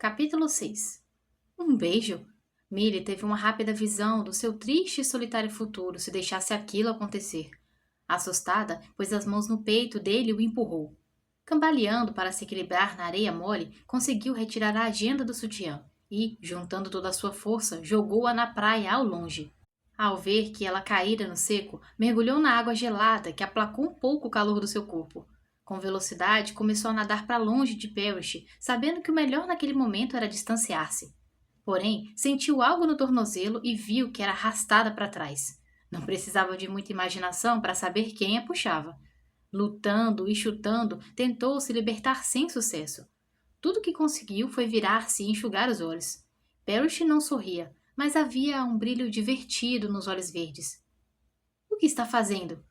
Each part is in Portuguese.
Capítulo 6. Um beijo? Millie teve uma rápida visão do seu triste e solitário futuro se deixasse aquilo acontecer. Assustada, pôs as mãos no peito dele e o empurrou. Cambaleando para se equilibrar na areia mole, conseguiu retirar a agenda do sutiã e, juntando toda a sua força, jogou-a na praia ao longe. Ao ver que ela caíra no seco, mergulhou na água gelada que aplacou um pouco o calor do seu corpo. Com velocidade, começou a nadar para longe de Parrish, sabendo que o melhor naquele momento era distanciar-se. Porém, sentiu algo no tornozelo e viu que era arrastada para trás. Não precisava de muita imaginação para saber quem a puxava. Lutando e chutando, tentou se libertar sem sucesso. Tudo que conseguiu foi virar-se e enxugar os olhos. Parrish não sorria, mas havia um brilho divertido nos olhos verdes. O que está fazendo?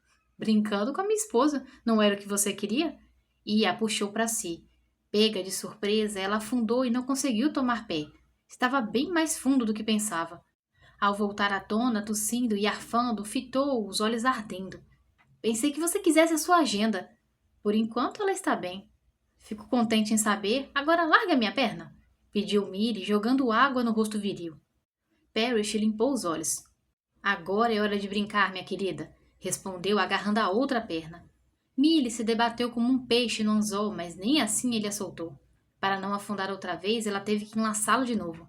Brincando com a minha esposa, não era o que você queria? E a puxou para si. Pega de surpresa, ela afundou e não conseguiu tomar pé. Estava bem mais fundo do que pensava. Ao voltar à tona, tossindo e arfando, fitou os olhos ardendo. Pensei que você quisesse a sua agenda. Por enquanto ela está bem. Fico contente em saber. Agora larga minha perna, pediu Millie, jogando água no rosto viril. Parrish limpou os olhos. Agora é hora de brincar, minha querida, respondeu agarrando a outra perna. Millie se debateu como um peixe no anzol, mas nem assim ele a soltou. Para não afundar outra vez, ela teve que enlaçá-lo de novo.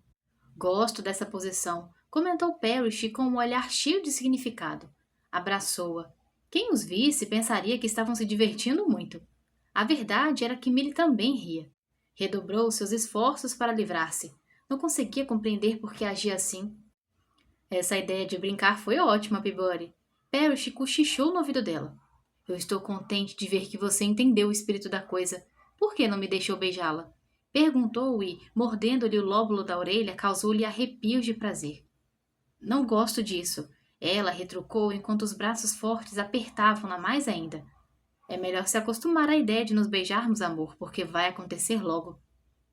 Gosto dessa posição, comentou Parrish com um olhar cheio de significado. Abraçou-a. Quem os visse pensaria que estavam se divertindo muito. A verdade era que Millie também ria. Redobrou seus esforços para livrar-se. Não conseguia compreender por que agia assim. Essa ideia de brincar foi ótima, Peabody. Parrish cochichou no ouvido dela. Eu estou contente de ver que você entendeu o espírito da coisa. Por que não me deixou beijá-la? Perguntou e, mordendo-lhe o lóbulo da orelha, causou-lhe arrepios de prazer. Não gosto disso. Ela retrucou enquanto os braços fortes apertavam-na mais ainda. É melhor se acostumar à ideia de nos beijarmos, amor, porque vai acontecer logo.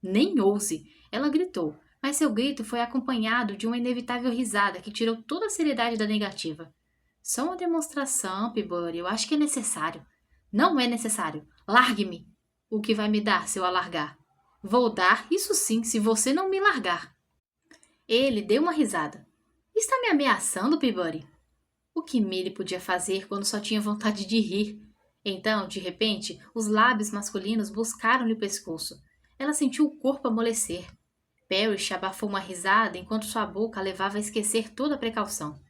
Nem ouse! Ela gritou, mas seu grito foi acompanhado de uma inevitável risada que tirou toda a seriedade da negativa. Só uma demonstração, Peabody, eu acho que é necessário. Não é necessário. Largue-me! O que vai me dar se eu a largar? Vou dar, isso sim, se você não me largar. Ele deu uma risada. Está me ameaçando, Peabody? O que Millie podia fazer quando só tinha vontade de rir? Então, de repente, os lábios masculinos buscaram-lhe o pescoço. Ela sentiu o corpo amolecer. Parrish abafou uma risada enquanto sua boca a levava a esquecer toda a precaução.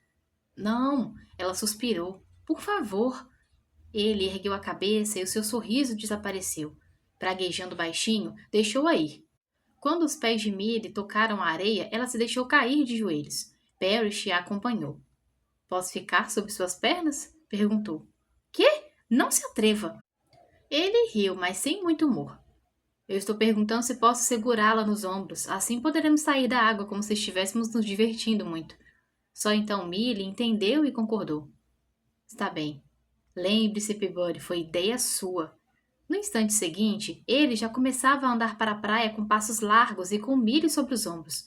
Não, ela suspirou. Por favor. Ele ergueu a cabeça e o seu sorriso desapareceu. Praguejando baixinho, deixou-a ir. Quando os pés de Millie tocaram a areia, ela se deixou cair de joelhos. Parrish a acompanhou. Posso ficar sob suas pernas? Perguntou. Quê? Não se atreva. Ele riu, mas sem muito humor. Eu estou perguntando se posso segurá-la nos ombros. Assim poderemos sair da água como se estivéssemos nos divertindo muito. Só então Millie entendeu e concordou. Está bem. Lembre-se, Peabody, foi ideia sua. No instante seguinte, ele já começava a andar para a praia com passos largos e com Millie sobre os ombros.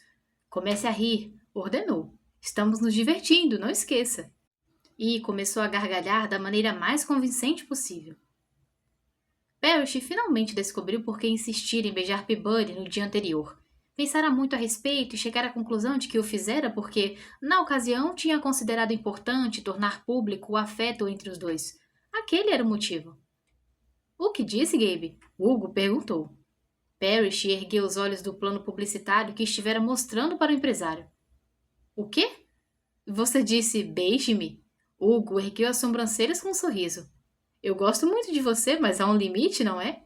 Comece a rir, ordenou. Estamos nos divertindo, não esqueça. E começou a gargalhar da maneira mais convincente possível. Parrish finalmente descobriu por que insistir em beijar Peabody no dia anterior. Pensara muito a respeito e chegara à conclusão de que o fizera porque, na ocasião, tinha considerado importante tornar público o afeto entre os dois. Aquele era o motivo. O que disse, Gabe? Hugo perguntou. Parrish ergueu os olhos do plano publicitário que estivera mostrando para o empresário. O quê? Você disse beije-me? Hugo ergueu as sobrancelhas com um sorriso. Eu gosto muito de você, mas há um limite, não é?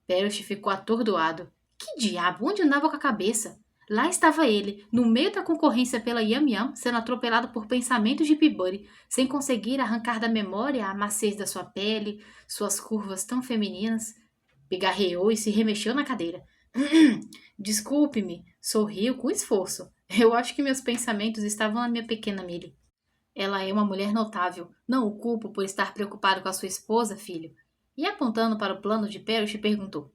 Parrish ficou atordoado. Que diabo? Onde andava com a cabeça? Lá estava ele, no meio da concorrência pela Yam Yam, sendo atropelado por pensamentos de Peabody, sem conseguir arrancar da memória a maciez da sua pele, suas curvas tão femininas. Pigarreou e se remexeu na cadeira. Desculpe-me, sorriu com esforço. Eu acho que meus pensamentos estavam na minha pequena Millie. Ela é uma mulher notável. Não o culpo por estar preocupado com a sua esposa, filho. E apontando para o plano de Parrish, perguntou.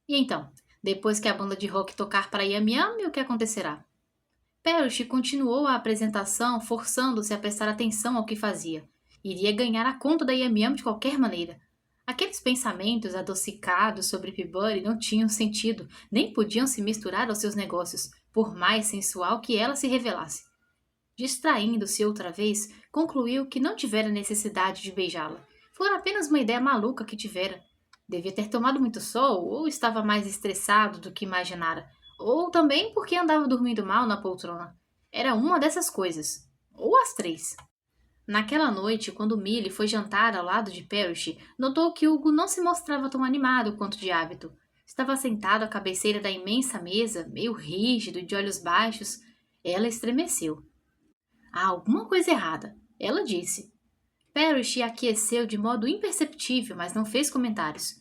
E então, depois que a banda de rock tocar para Yam Yam, o que acontecerá? Parrish continuou a apresentação, forçando-se a prestar atenção ao que fazia. Iria ganhar a conta da Yam Yam de qualquer maneira. Aqueles pensamentos adocicados sobre Peabody não tinham sentido, nem podiam se misturar aos seus negócios, por mais sensual que ela se revelasse. Distraindo-se outra vez, concluiu que não tivera necessidade de beijá-la. Fora apenas uma ideia maluca que tivera. Devia ter tomado muito sol, ou estava mais estressado do que imaginara, ou também porque andava dormindo mal na poltrona. Era uma dessas coisas. Ou as três. Naquela noite, quando Millie foi jantar ao lado de Parrish, notou que Hugo não se mostrava tão animado quanto de hábito. Estava sentado à cabeceira da imensa mesa, meio rígido e de olhos baixos. Ela estremeceu. Há alguma coisa errada, ela disse. Parrish aqueceu de modo imperceptível, mas não fez comentários.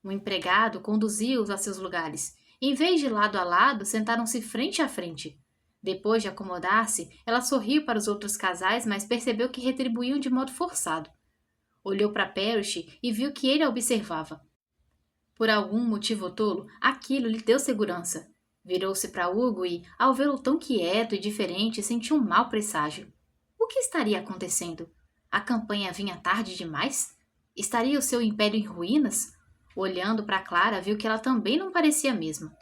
O empregado conduziu-os a seus lugares. Em vez de lado a lado, sentaram-se frente a frente. Depois de acomodar-se, ela sorriu para os outros casais, mas percebeu que retribuíam de modo forçado. Olhou para Parrish e viu que ele a observava. Por algum motivo tolo, aquilo lhe deu segurança. Virou-se para Hugo e, ao vê-lo tão quieto e diferente, sentiu um mau presságio. O que estaria acontecendo? A campanha vinha tarde demais? Estaria o seu império em ruínas? Olhando para Clara, viu que ela também não parecia a mesma.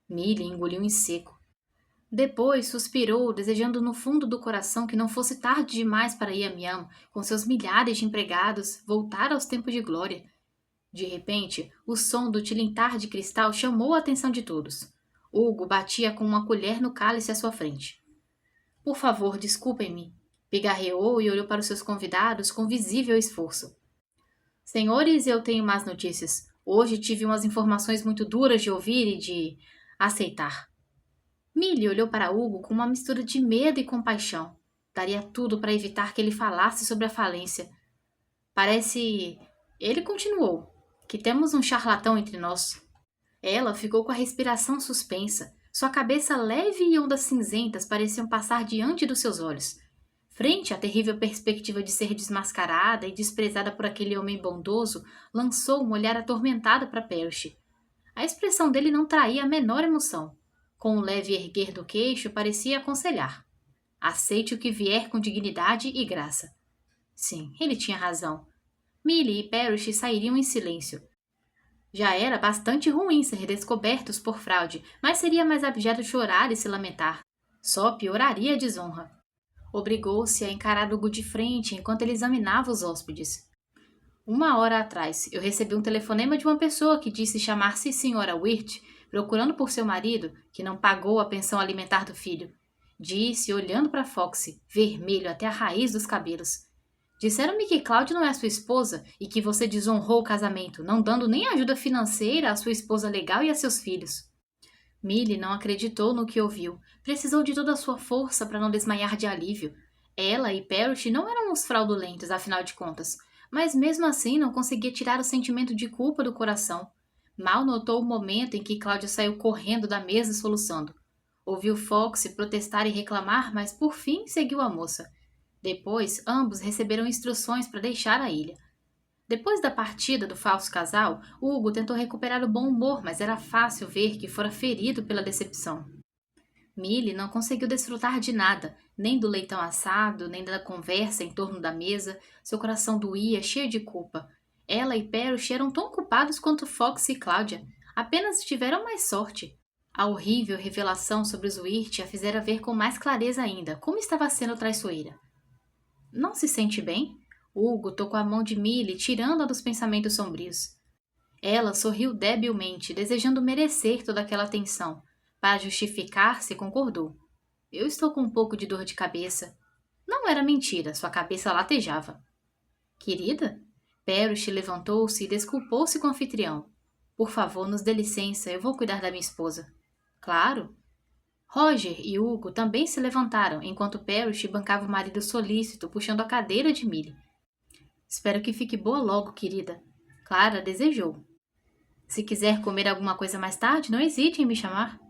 Millie engoliu em seco. Depois suspirou, desejando no fundo do coração que não fosse tarde demais para Yam-Yam, com seus milhares de empregados, voltar aos tempos de glória. De repente, o som do tilintar de cristal chamou a atenção de todos. Hugo batia com uma colher no cálice à sua frente. Por favor, desculpem-me. Pigarreou e olhou para os seus convidados com visível esforço. Senhores, eu tenho más notícias. Hoje tive umas informações muito duras de ouvir e de aceitar. Millie olhou para Hugo com uma mistura de medo e compaixão. Daria tudo para evitar que ele falasse sobre a falência. Parece... Ele continuou. Que temos um charlatão entre nós. Ela ficou com a respiração suspensa. Sua cabeça leve e ondas cinzentas pareciam passar diante dos seus olhos. Frente à terrível perspectiva de ser desmascarada e desprezada por aquele homem bondoso, lançou um olhar atormentado para Parrish. A expressão dele não traía a menor emoção. Com um leve erguer do queixo, parecia aconselhar. Aceite o que vier com dignidade e graça. Sim, ele tinha razão. Millie e Parrish sairiam em silêncio. Já era bastante ruim ser descobertos por fraude, mas seria mais abjeto chorar e se lamentar. Só pioraria a desonra. Obrigou-se a encarar Hugo de frente enquanto ele examinava os hóspedes. 1 hora atrás, eu recebi um telefonema de uma pessoa que disse chamar-se Sra. Wirt, procurando por seu marido, que não pagou a pensão alimentar do filho. Disse, olhando para Foxy, vermelho até a raiz dos cabelos. Disseram-me que Cláudia não é sua esposa e que você desonrou o casamento, não dando nem ajuda financeira à sua esposa legal e a seus filhos. Millie não acreditou no que ouviu. Precisou de toda a sua força para não desmaiar de alívio. Ela e Parrish não eram os fraudulentos, afinal de contas, mas mesmo assim não conseguia tirar o sentimento de culpa do coração. Mal notou o momento em que Cláudia saiu correndo da mesa soluçando. Ouviu Foxy protestar e reclamar, mas por fim seguiu a moça. Depois, ambos receberam instruções para deixar a ilha. Depois da partida do falso casal, Hugo tentou recuperar o bom humor, mas era fácil ver que fora ferido pela decepção. Millie não conseguiu desfrutar de nada, nem do leitão assado, nem da conversa em torno da mesa. Seu coração doía, cheio de culpa. Ela e Parrish eram tão culpados quanto Fox e Cláudia. Apenas tiveram mais sorte. A horrível revelação sobre os Wirt a fizera ver com mais clareza ainda como estava sendo traiçoeira. Não se sente bem? Hugo tocou a mão de Millie, tirando-a dos pensamentos sombrios. Ela sorriu debilmente, desejando merecer toda aquela atenção. Para justificar-se, concordou. Eu estou com um pouco de dor de cabeça. Não era mentira, sua cabeça latejava. Querida? Parrish levantou-se e desculpou-se com o anfitrião. Por favor, nos dê licença, eu vou cuidar da minha esposa. Claro. Roger e Hugo também se levantaram, enquanto Parrish bancava o marido solícito, puxando a cadeira de Millie. Espero que fique boa logo, querida. Clara desejou. Se quiser comer alguma coisa mais tarde, não hesite em me chamar.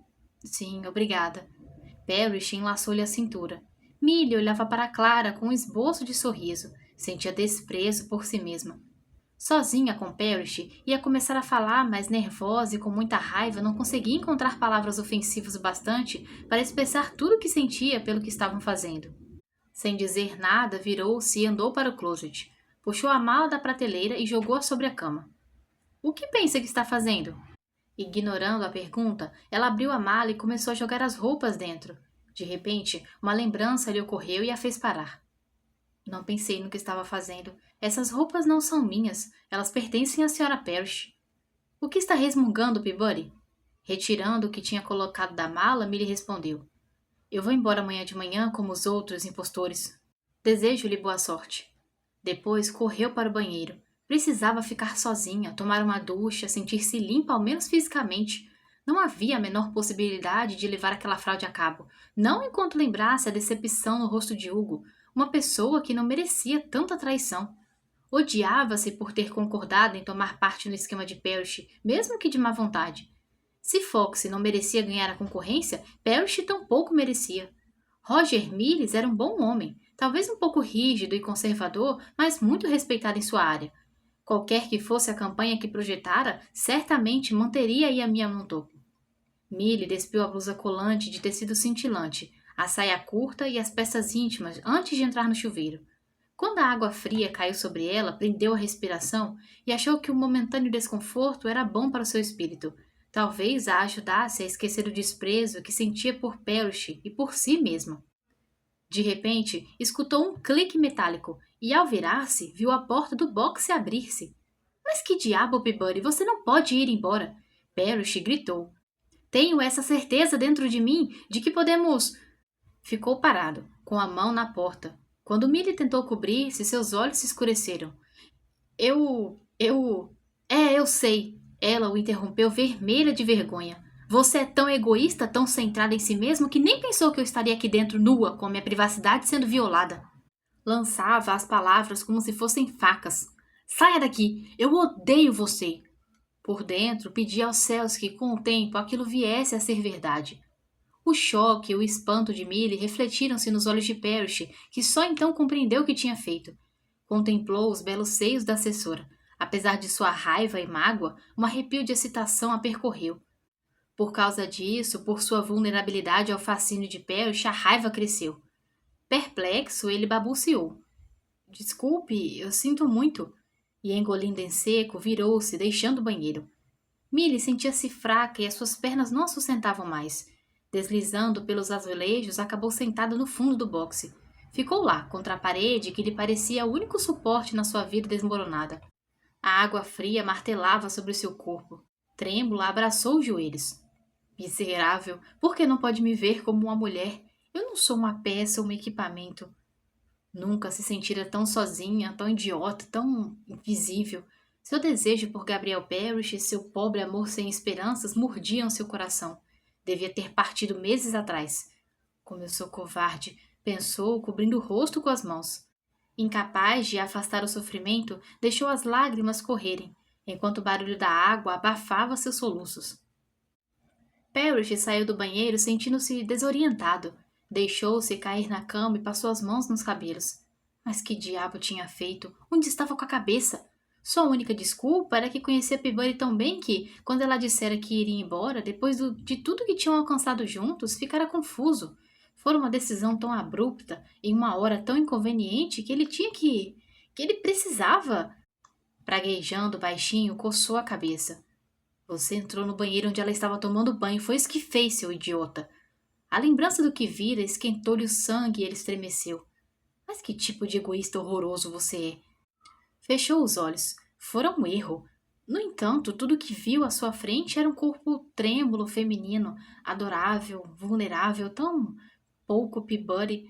Sim, obrigada. Parrish enlaçou-lhe a cintura. Millie olhava para Clara com um esboço de sorriso. Sentia desprezo por si mesma. Sozinha com Parrish, ia começar a falar, mas nervosa e com muita raiva, não conseguia encontrar palavras ofensivas o bastante para expressar tudo o que sentia pelo que estavam fazendo. Sem dizer nada, virou-se e andou para o closet. Puxou a mala da prateleira e jogou-a sobre a cama. O que pensa que está fazendo? Ignorando a pergunta, ela abriu a mala e começou a jogar as roupas dentro. De repente, uma lembrança lhe ocorreu e a fez parar. Não pensei no que estava fazendo. Essas roupas não são minhas. Elas pertencem à senhora Parrish. O que está resmungando, Peabody? Retirando o que tinha colocado da mala, Milly respondeu. Eu vou embora amanhã de manhã como os outros impostores. Desejo-lhe boa sorte. Depois correu para o banheiro. Precisava ficar sozinha, tomar uma ducha, sentir-se limpa ao menos fisicamente. Não havia a menor possibilidade de levar aquela fraude a cabo, não enquanto lembrasse a decepção no rosto de Hugo, uma pessoa que não merecia tanta traição. Odiava-se por ter concordado em tomar parte no esquema de Parrish, mesmo que de má vontade. Se Fox não merecia ganhar a concorrência, Parrish tampouco merecia. Roger Mills era um bom homem, talvez um pouco rígido e conservador, mas muito respeitado em sua área. Qualquer que fosse a campanha que projetara, certamente manteria Yami no topo. Milly despiu a blusa colante de tecido cintilante, a saia curta e as peças íntimas antes de entrar no chuveiro. Quando a água fria caiu sobre ela, prendeu a respiração e achou que o momentâneo desconforto era bom para o seu espírito. Talvez a ajudasse a esquecer o desprezo que sentia por Parrish e por si mesma. De repente, escutou um clique metálico e, ao virar-se, viu a porta do boxe abrir-se. Mas que diabo, Peabody, você não pode ir embora! Parrish gritou. Tenho essa certeza dentro de mim de que podemos... Ficou parado, com a mão na porta. Quando Milly tentou cobrir-se, seus olhos se escureceram. Eu sei. Ela o interrompeu vermelha de vergonha. Você é tão egoísta, tão centrada em si mesmo, que nem pensou que eu estaria aqui dentro nua, com a minha privacidade sendo violada. Lançava as palavras como se fossem facas. Saia daqui! Eu odeio você! Por dentro, pedia aos céus que, com o tempo, aquilo viesse a ser verdade. O choque e o espanto de Milly refletiram-se nos olhos de Parrish, que só então compreendeu o que tinha feito. Contemplou os belos seios da assessora. Apesar de sua raiva e mágoa, um arrepio de excitação a percorreu. Por causa disso, por sua vulnerabilidade ao fascínio de Parrish, a raiva cresceu. Perplexo, ele balbuciou. Desculpe, eu sinto muito. E engolindo em seco, virou-se, deixando o banheiro. Milly sentia-se fraca e as suas pernas não a sustentavam mais. Deslizando pelos azulejos, acabou sentada no fundo do boxe. Ficou lá, contra a parede que lhe parecia o único suporte na sua vida desmoronada. A água fria martelava sobre o seu corpo. Trêmula, abraçou os joelhos. Miserável, por que não pode me ver como uma mulher? Eu não sou uma peça ou um equipamento. Nunca se sentira tão sozinha, tão idiota, tão invisível. Seu desejo por Gabriel Parrish e seu pobre amor sem esperanças mordiam seu coração. Devia ter partido meses atrás. Como eu sou covarde, pensou, cobrindo o rosto com as mãos. Incapaz de afastar o sofrimento, deixou as lágrimas correrem, enquanto o barulho da água abafava seus soluços. Parrish saiu do banheiro sentindo-se desorientado. Deixou-se cair na cama e passou as mãos nos cabelos. Mas que diabo tinha feito? Onde estava com a cabeça? Sua única desculpa era que conhecia Peabody tão bem que, quando ela dissera que iria embora, depois de tudo que tinham alcançado juntos, ficara confuso. Fora uma decisão tão abrupta, em uma hora tão inconveniente, que ele tinha que ele precisava. Praguejando baixinho, coçou a cabeça. Você entrou no banheiro onde ela estava tomando banho. Foi isso que fez, seu idiota. A lembrança do que vira esquentou-lhe o sangue e ele estremeceu. Mas que tipo de egoísta horroroso você é? Fechou os olhos. Fora um erro. No entanto, tudo que viu à sua frente era um corpo trêmulo, feminino, adorável, vulnerável, tão pouco Peabody.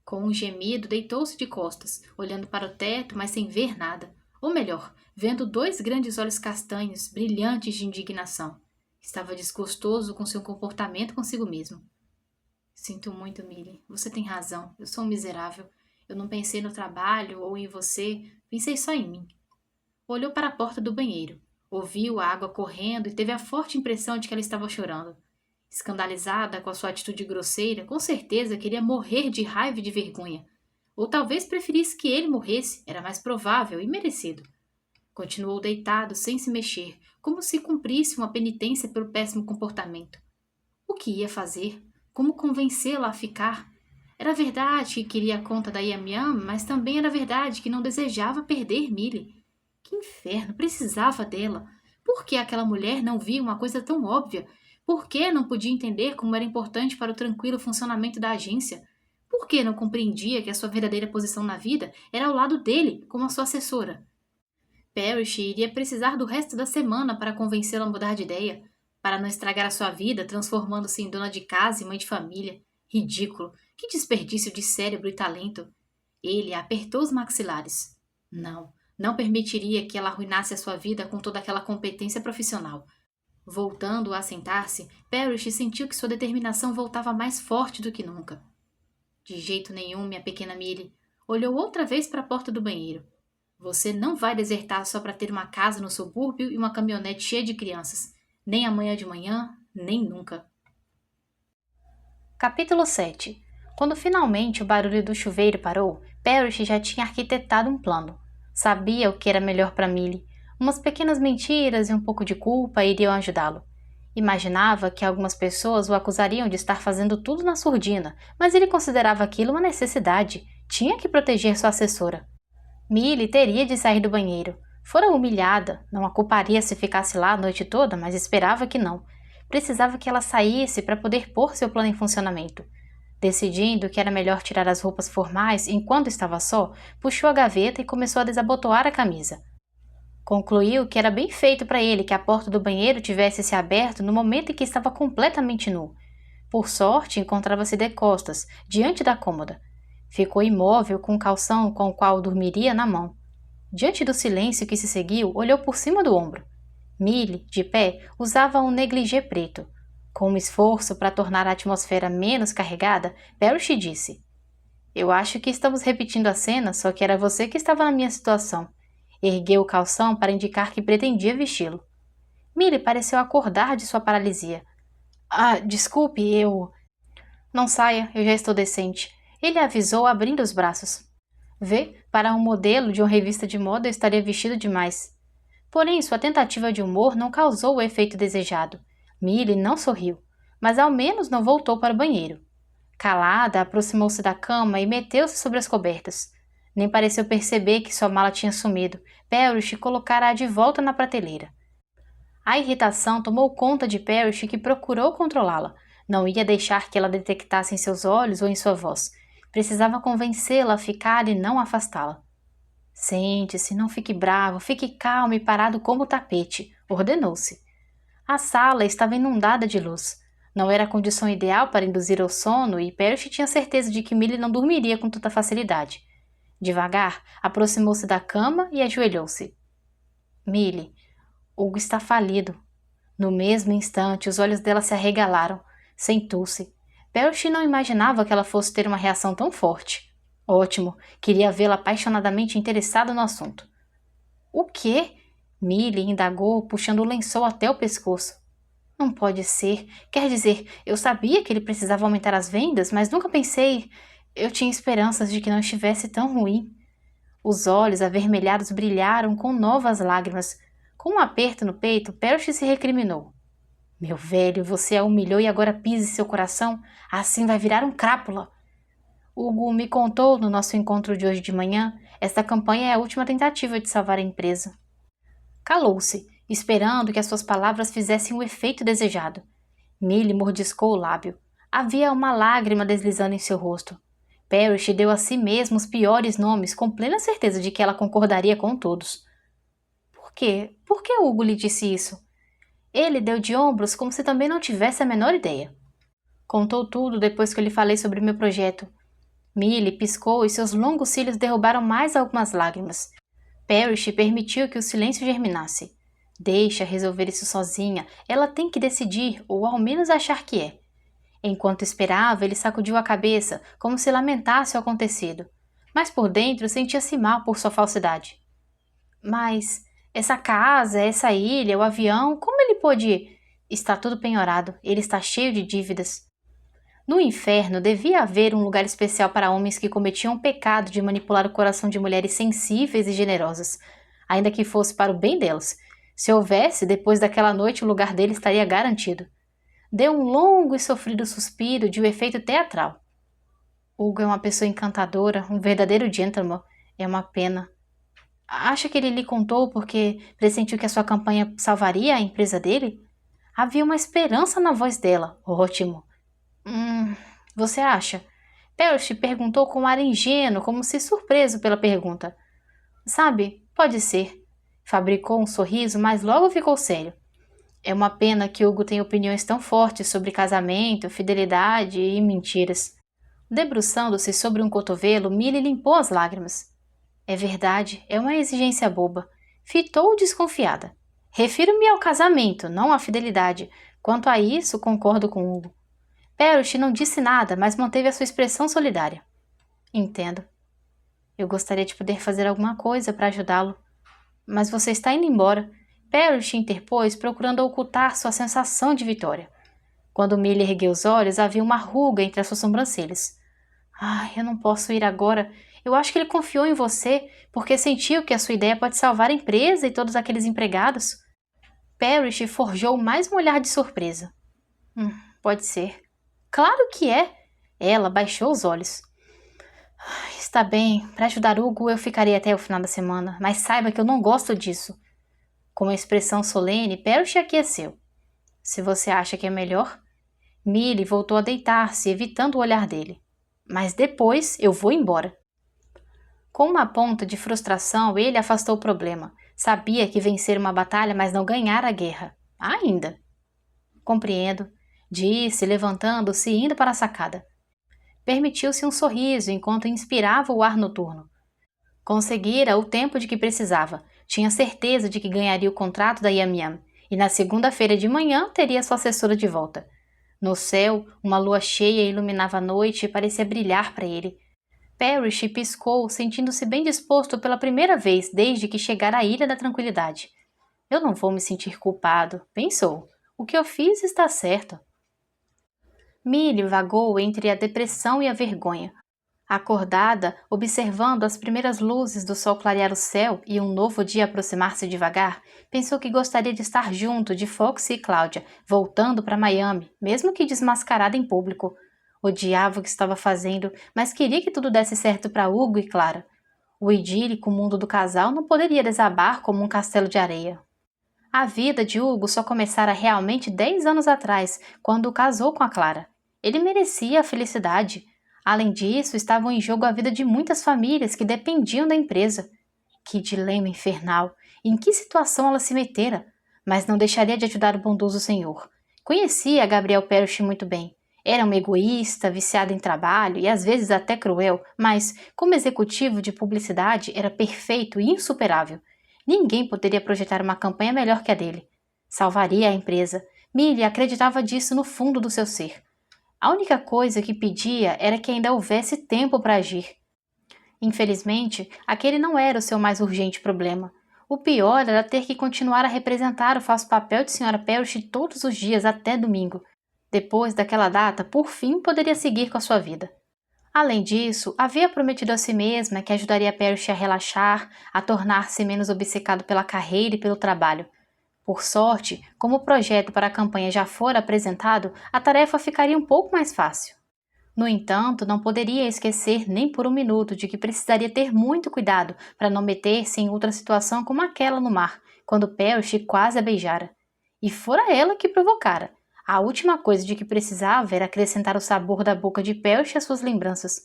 Com um gemido, deitou-se de costas, olhando para o teto, mas sem ver nada. Ou melhor, vendo dois grandes olhos castanhos, brilhantes de indignação. Estava desgostoso com seu comportamento consigo mesmo. Sinto muito, Milly. Você tem razão. Eu sou um miserável. Eu não pensei no trabalho ou em você. Pensei só em mim. Olhou para a porta do banheiro. Ouviu a água correndo e teve a forte impressão de que ela estava chorando. Escandalizada com a sua atitude grosseira, com certeza queria morrer de raiva e de vergonha. Ou talvez preferisse que ele morresse, era mais provável e merecido. Continuou deitado, sem se mexer, como se cumprisse uma penitência pelo péssimo comportamento. O que ia fazer? Como convencê-la a ficar? Era verdade que queria a conta da Yam Yam, mas também era verdade que não desejava perder Milly. Que inferno, precisava dela. Por que aquela mulher não via uma coisa tão óbvia? Por que não podia entender como era importante para o tranquilo funcionamento da agência? Por que não compreendia que a sua verdadeira posição na vida era ao lado dele, como a sua assessora? Parrish iria precisar do resto da semana para convencê-la a mudar de ideia, para não estragar a sua vida transformando-se em dona de casa e mãe de família. Ridículo! Que desperdício de cérebro e talento! Ele apertou os maxilares. Não, não permitiria que ela arruinasse a sua vida com toda aquela competência profissional. Voltando a sentar-se, Parrish sentiu que sua determinação voltava mais forte do que nunca. De jeito nenhum, minha pequena Millie. Olhou outra vez para a porta do banheiro. Você não vai desertar só para ter uma casa no subúrbio e uma caminhonete cheia de crianças. Nem amanhã de manhã, nem nunca. Capítulo 7. Quando finalmente o barulho do chuveiro parou, Parrish já tinha arquitetado um plano. Sabia o que era melhor para Millie. Umas pequenas mentiras e um pouco de culpa iriam ajudá-lo. Imaginava que algumas pessoas o acusariam de estar fazendo tudo na surdina, mas ele considerava aquilo uma necessidade. Tinha que proteger sua assessora. Millie teria de sair do banheiro. Fora humilhada, não a culparia se ficasse lá a noite toda, mas esperava que não. Precisava que ela saísse para poder pôr seu plano em funcionamento. Decidindo que era melhor tirar as roupas formais enquanto estava só, puxou a gaveta e começou a desabotoar a camisa. Concluiu que era bem feito para ele que a porta do banheiro tivesse se aberto no momento em que estava completamente nu. Por sorte, encontrava-se de costas, diante da cômoda. Ficou imóvel com o calção com o qual dormiria na mão. Diante do silêncio que se seguiu, olhou por cima do ombro. Millie, de pé, usava um negligê preto. Com um esforço para tornar a atmosfera menos carregada, Parrish disse: Eu acho que estamos repetindo a cena, só que era você que estava na minha situação. Ergueu o calção para indicar que pretendia vesti-lo. Millie pareceu acordar de sua paralisia. Desculpe, eu... Não saia, eu já estou decente. Ele avisou abrindo os braços. Vê, para um modelo de uma revista de moda eu estaria vestido demais. Porém, sua tentativa de humor não causou o efeito desejado. Millie não sorriu, mas ao menos não voltou para o banheiro. Calada, aproximou-se da cama e meteu-se sobre as cobertas. Nem pareceu perceber que sua mala tinha sumido. Parrish colocara-a de volta na prateleira. A irritação tomou conta de Parrish, que procurou controlá-la. Não ia deixar que ela detectasse em seus olhos ou em sua voz. Precisava convencê-la a ficar e não afastá-la. Sente-se, não fique bravo, fique calmo e parado como o tapete, ordenou-se. A sala estava inundada de luz. Não era a condição ideal para induzir ao sono e Parrish tinha certeza de que Millie não dormiria com tanta facilidade. Devagar, aproximou-se da cama e ajoelhou-se. Millie, Hugo está falido. No mesmo instante, os olhos dela se arregalaram. Sentou-se. Parrish não imaginava que ela fosse ter uma reação tão forte. Ótimo, queria vê-la apaixonadamente interessada no assunto. O quê? Millie indagou, puxando o lençol até o pescoço. Não pode ser. Quer dizer, eu sabia que ele precisava aumentar as vendas, mas nunca pensei... Eu tinha esperanças de que não estivesse tão ruim. Os olhos avermelhados brilharam com novas lágrimas. Com um aperto no peito, Parrish se recriminou. Meu velho, você a humilhou e agora pisa em seu coração? Assim vai virar um crápula. Hugo me contou no nosso encontro de hoje de manhã, esta campanha é a última tentativa de salvar a empresa. Calou-se, esperando que as suas palavras fizessem o efeito desejado. Millie mordiscou o lábio. Havia uma lágrima deslizando em seu rosto. Parrish deu a si mesmo os piores nomes, com plena certeza de que ela concordaria com todos. Por quê? Por que Hugo lhe disse isso? Ele deu de ombros como se também não tivesse a menor ideia. Contou tudo depois que eu lhe falei sobre meu projeto. Millie piscou e seus longos cílios derrubaram mais algumas lágrimas. Parrish permitiu que o silêncio germinasse. Deixa resolver isso sozinha, ela tem que decidir, ou ao menos achar que é. Enquanto esperava, ele sacudiu a cabeça, como se lamentasse o acontecido. Mas por dentro sentia-se mal por sua falsidade. Mas essa casa, essa ilha, o avião, como ele pôde... Está tudo penhorado, ele está cheio de dívidas. No inferno devia haver um lugar especial para homens que cometiam o pecado de manipular o coração de mulheres sensíveis e generosas, ainda que fosse para o bem delas. Se houvesse, depois daquela noite o lugar dele estaria garantido. Deu um longo e sofrido suspiro de um efeito teatral. Hugo é uma pessoa encantadora, um verdadeiro gentleman. É uma pena. Acha que ele lhe contou porque pressentiu que a sua campanha salvaria a empresa dele? Havia uma esperança na voz dela. Ótimo. Você acha? Percy perguntou com um ar ingênuo, como se surpreso pela pergunta. Sabe, pode ser. Fabricou um sorriso, mas logo ficou sério. É uma pena que Hugo tenha opiniões tão fortes sobre casamento, fidelidade e mentiras. Debruçando-se sobre um cotovelo, Millie limpou as lágrimas. É verdade, é uma exigência boba. Fitou desconfiada. Refiro-me ao casamento, não à fidelidade. Quanto a isso, concordo com Hugo. Percy não disse nada, mas manteve a sua expressão solidária. Entendo. Eu gostaria de poder fazer alguma coisa para ajudá-lo. Mas você está indo embora. Percy interpôs, procurando ocultar sua sensação de vitória. Quando Millie ergueu os olhos, havia uma ruga entre as suas sobrancelhas. Eu não posso ir agora. Eu acho que ele confiou em você, porque sentiu que a sua ideia pode salvar a empresa e todos aqueles empregados. Parrish forjou mais um olhar de surpresa. Pode ser. Claro que é. Ela baixou os olhos. Está bem, para ajudar Hugo eu ficarei até o final da semana, mas saiba que eu não gosto disso. Com uma expressão solene, Parrish aqueceu. Se você acha que é melhor... Millie voltou a deitar-se, evitando o olhar dele. Mas depois eu vou embora. Com uma ponta de frustração, ele afastou o problema. Sabia que vencer uma batalha, mas não ganhar a guerra. Ainda. Compreendo, disse, levantando-se e indo para a sacada. Permitiu-se um sorriso enquanto inspirava o ar noturno. Conseguira o tempo de que precisava. Tinha certeza de que ganharia o contrato da Yam Yam, e na segunda-feira de manhã teria sua assessora de volta. No céu, uma lua cheia iluminava a noite e parecia brilhar para ele. Parrish piscou, sentindo-se bem disposto pela primeira vez desde que chegara à Ilha da Tranquilidade. Eu não vou me sentir culpado, pensou. O que eu fiz está certo. Millie vagou entre a depressão e a vergonha. Acordada, observando as primeiras luzes do sol clarear o céu e um novo dia aproximar-se devagar, pensou que gostaria de estar junto de Foxy e Cláudia, voltando para Miami, mesmo que desmascarada em público. Odiava o que estava fazendo, mas queria que tudo desse certo para Hugo e Clara. O idílico mundo do casal não poderia desabar como um castelo de areia. A vida de Hugo só começara realmente 10 anos atrás, quando casou com a Clara. Ele merecia a felicidade. Além disso, estavam em jogo a vida de muitas famílias que dependiam da empresa. Que dilema infernal! Em que situação ela se metera? Mas não deixaria de ajudar o bondoso senhor. Conhecia Gabriel Parrish muito bem. Era um egoísta, viciado em trabalho e às vezes até cruel, mas, como executivo de publicidade, era perfeito e insuperável. Ninguém poderia projetar uma campanha melhor que a dele. Salvaria a empresa. Millie acreditava disso no fundo do seu ser. A única coisa que pedia era que ainda houvesse tempo para agir. Infelizmente, aquele não era o seu mais urgente problema. O pior era ter que continuar a representar o falso papel de Sra. Parrish todos os dias até domingo. Depois daquela data, por fim, poderia seguir com a sua vida. Além disso, havia prometido a si mesma que ajudaria Parrish a relaxar, a tornar-se menos obcecado pela carreira e pelo trabalho. Por sorte, como o projeto para a campanha já fora apresentado, a tarefa ficaria um pouco mais fácil. No entanto, não poderia esquecer nem por um minuto de que precisaria ter muito cuidado para não meter-se em outra situação como aquela no mar, quando Parrish quase a beijara. E fora ela que provocara. A última coisa de que precisava era acrescentar o sabor da boca de Parrish às suas lembranças.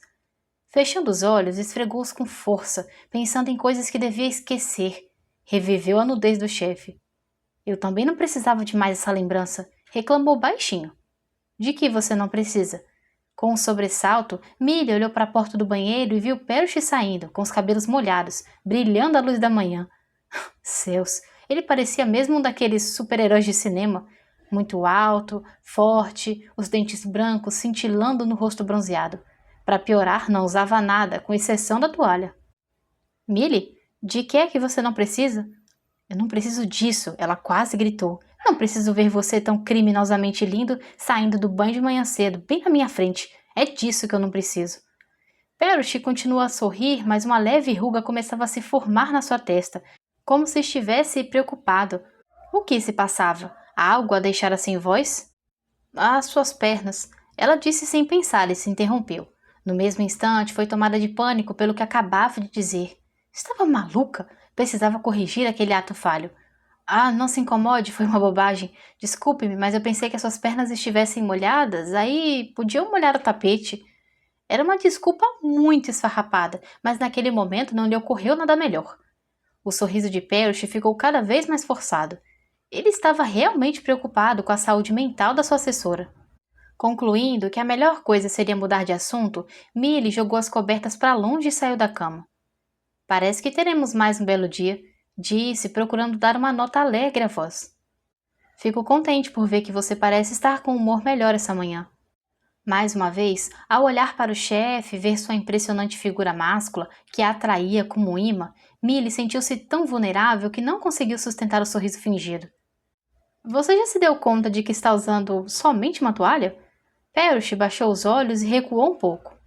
Fechando os olhos, esfregou-os com força, pensando em coisas que devia esquecer. Reviveu a nudez do chefe. Eu também não precisava de mais essa lembrança, reclamou baixinho. De que você não precisa? Com um sobressalto, Millie olhou para a porta do banheiro e viu Parrish saindo, com os cabelos molhados, brilhando à luz da manhã. Céus, ele parecia mesmo um daqueles super-heróis de cinema. Muito alto, forte, os dentes brancos cintilando no rosto bronzeado. Para piorar, não usava nada, com exceção da toalha. Millie, de que é que você não precisa? Eu não preciso disso, ela quase gritou. Não preciso ver você tão criminosamente lindo saindo do banho de manhã cedo, bem na minha frente. É disso que eu não preciso. Parrish continuou a sorrir, mas uma leve ruga começava a se formar na sua testa, como se estivesse preocupado. O que se passava? Algo a deixara sem voz? As suas pernas. Ela disse sem pensar e se interrompeu. No mesmo instante, foi tomada de pânico pelo que acabava de dizer. Estava maluca? Precisava corrigir aquele ato falho. Ah, não se incomode, foi uma bobagem. Desculpe-me, mas eu pensei que as suas pernas estivessem molhadas, aí podiam molhar o tapete. Era uma desculpa muito esfarrapada, mas naquele momento não lhe ocorreu nada melhor. O sorriso de Parrish ficou cada vez mais forçado. Ele estava realmente preocupado com a saúde mental da sua assessora. Concluindo que a melhor coisa seria mudar de assunto, Millie jogou as cobertas para longe e saiu da cama. Parece que teremos mais um belo dia, disse, procurando dar uma nota alegre à voz. Fico contente por ver que você parece estar com um humor melhor essa manhã. Mais uma vez, ao olhar para o chefe e ver sua impressionante figura máscula, que a atraía como um imã, Millie sentiu-se tão vulnerável que não conseguiu sustentar o sorriso fingido. Você já se deu conta de que está usando somente uma toalha? Parrish baixou os olhos e recuou um pouco.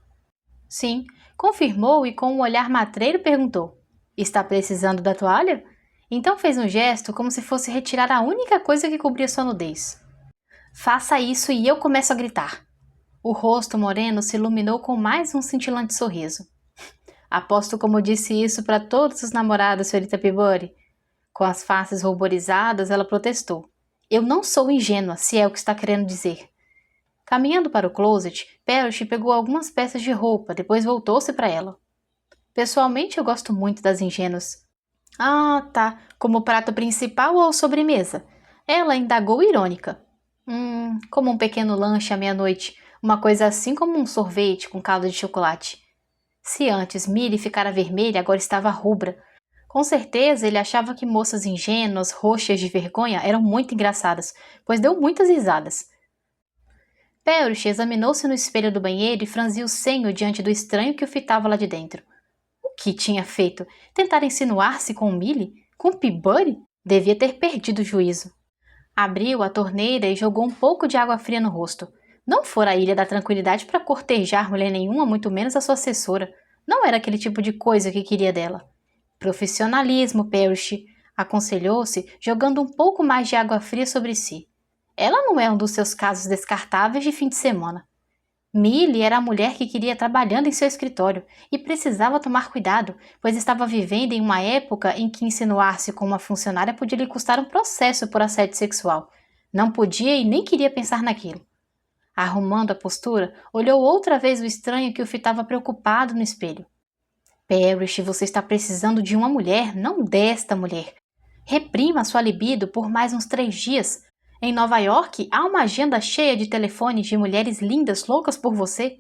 Sim, confirmou e com um olhar matreiro perguntou. Está precisando da toalha? Então fez um gesto como se fosse retirar a única coisa que cobria sua nudez. Faça isso e eu começo a gritar. O rosto moreno se iluminou com mais um cintilante sorriso. Aposto como disse isso para todos os namorados, senhorita Peabody. Com as faces ruborizadas, ela protestou. Eu não sou ingênua, se é o que está querendo dizer. Caminhando para o closet, Parrish pegou algumas peças de roupa, depois voltou-se para ela. Pessoalmente, eu gosto muito das ingênuas. Ah, tá. Como prato principal ou sobremesa? Ela indagou irônica. Como um pequeno lanche à meia-noite. Uma coisa assim como um sorvete com calda de chocolate. Se antes Millie ficara vermelha, agora estava rubra. Com certeza ele achava que moças ingênuas, roxas de vergonha, eram muito engraçadas, pois deu muitas risadas. Parrish examinou-se no espelho do banheiro e franziu o senho diante do estranho que o fitava lá de dentro. O que tinha feito? Tentar insinuar-se com Millie? Com Peabody? Devia ter perdido o juízo. Abriu a torneira e jogou um pouco de água fria no rosto. Não fora a Ilha da Tranquilidade para cortejar mulher nenhuma, muito menos a sua assessora. Não era aquele tipo de coisa que queria dela. Profissionalismo, Parrish, aconselhou-se, jogando um pouco mais de água fria sobre si. Ela não é um dos seus casos descartáveis de fim de semana. Millie era a mulher que queria trabalhando em seu escritório e precisava tomar cuidado, pois estava vivendo em uma época em que insinuar-se com uma funcionária podia lhe custar um processo por assédio sexual. Não podia e nem queria pensar naquilo. Arrumando a postura, olhou outra vez o estranho que o fitava preocupado no espelho. Parrish, você está precisando de uma mulher, não desta mulher. Reprima sua libido por mais uns 3 dias. Em Nova York, há uma agenda cheia de telefones de mulheres lindas loucas por você.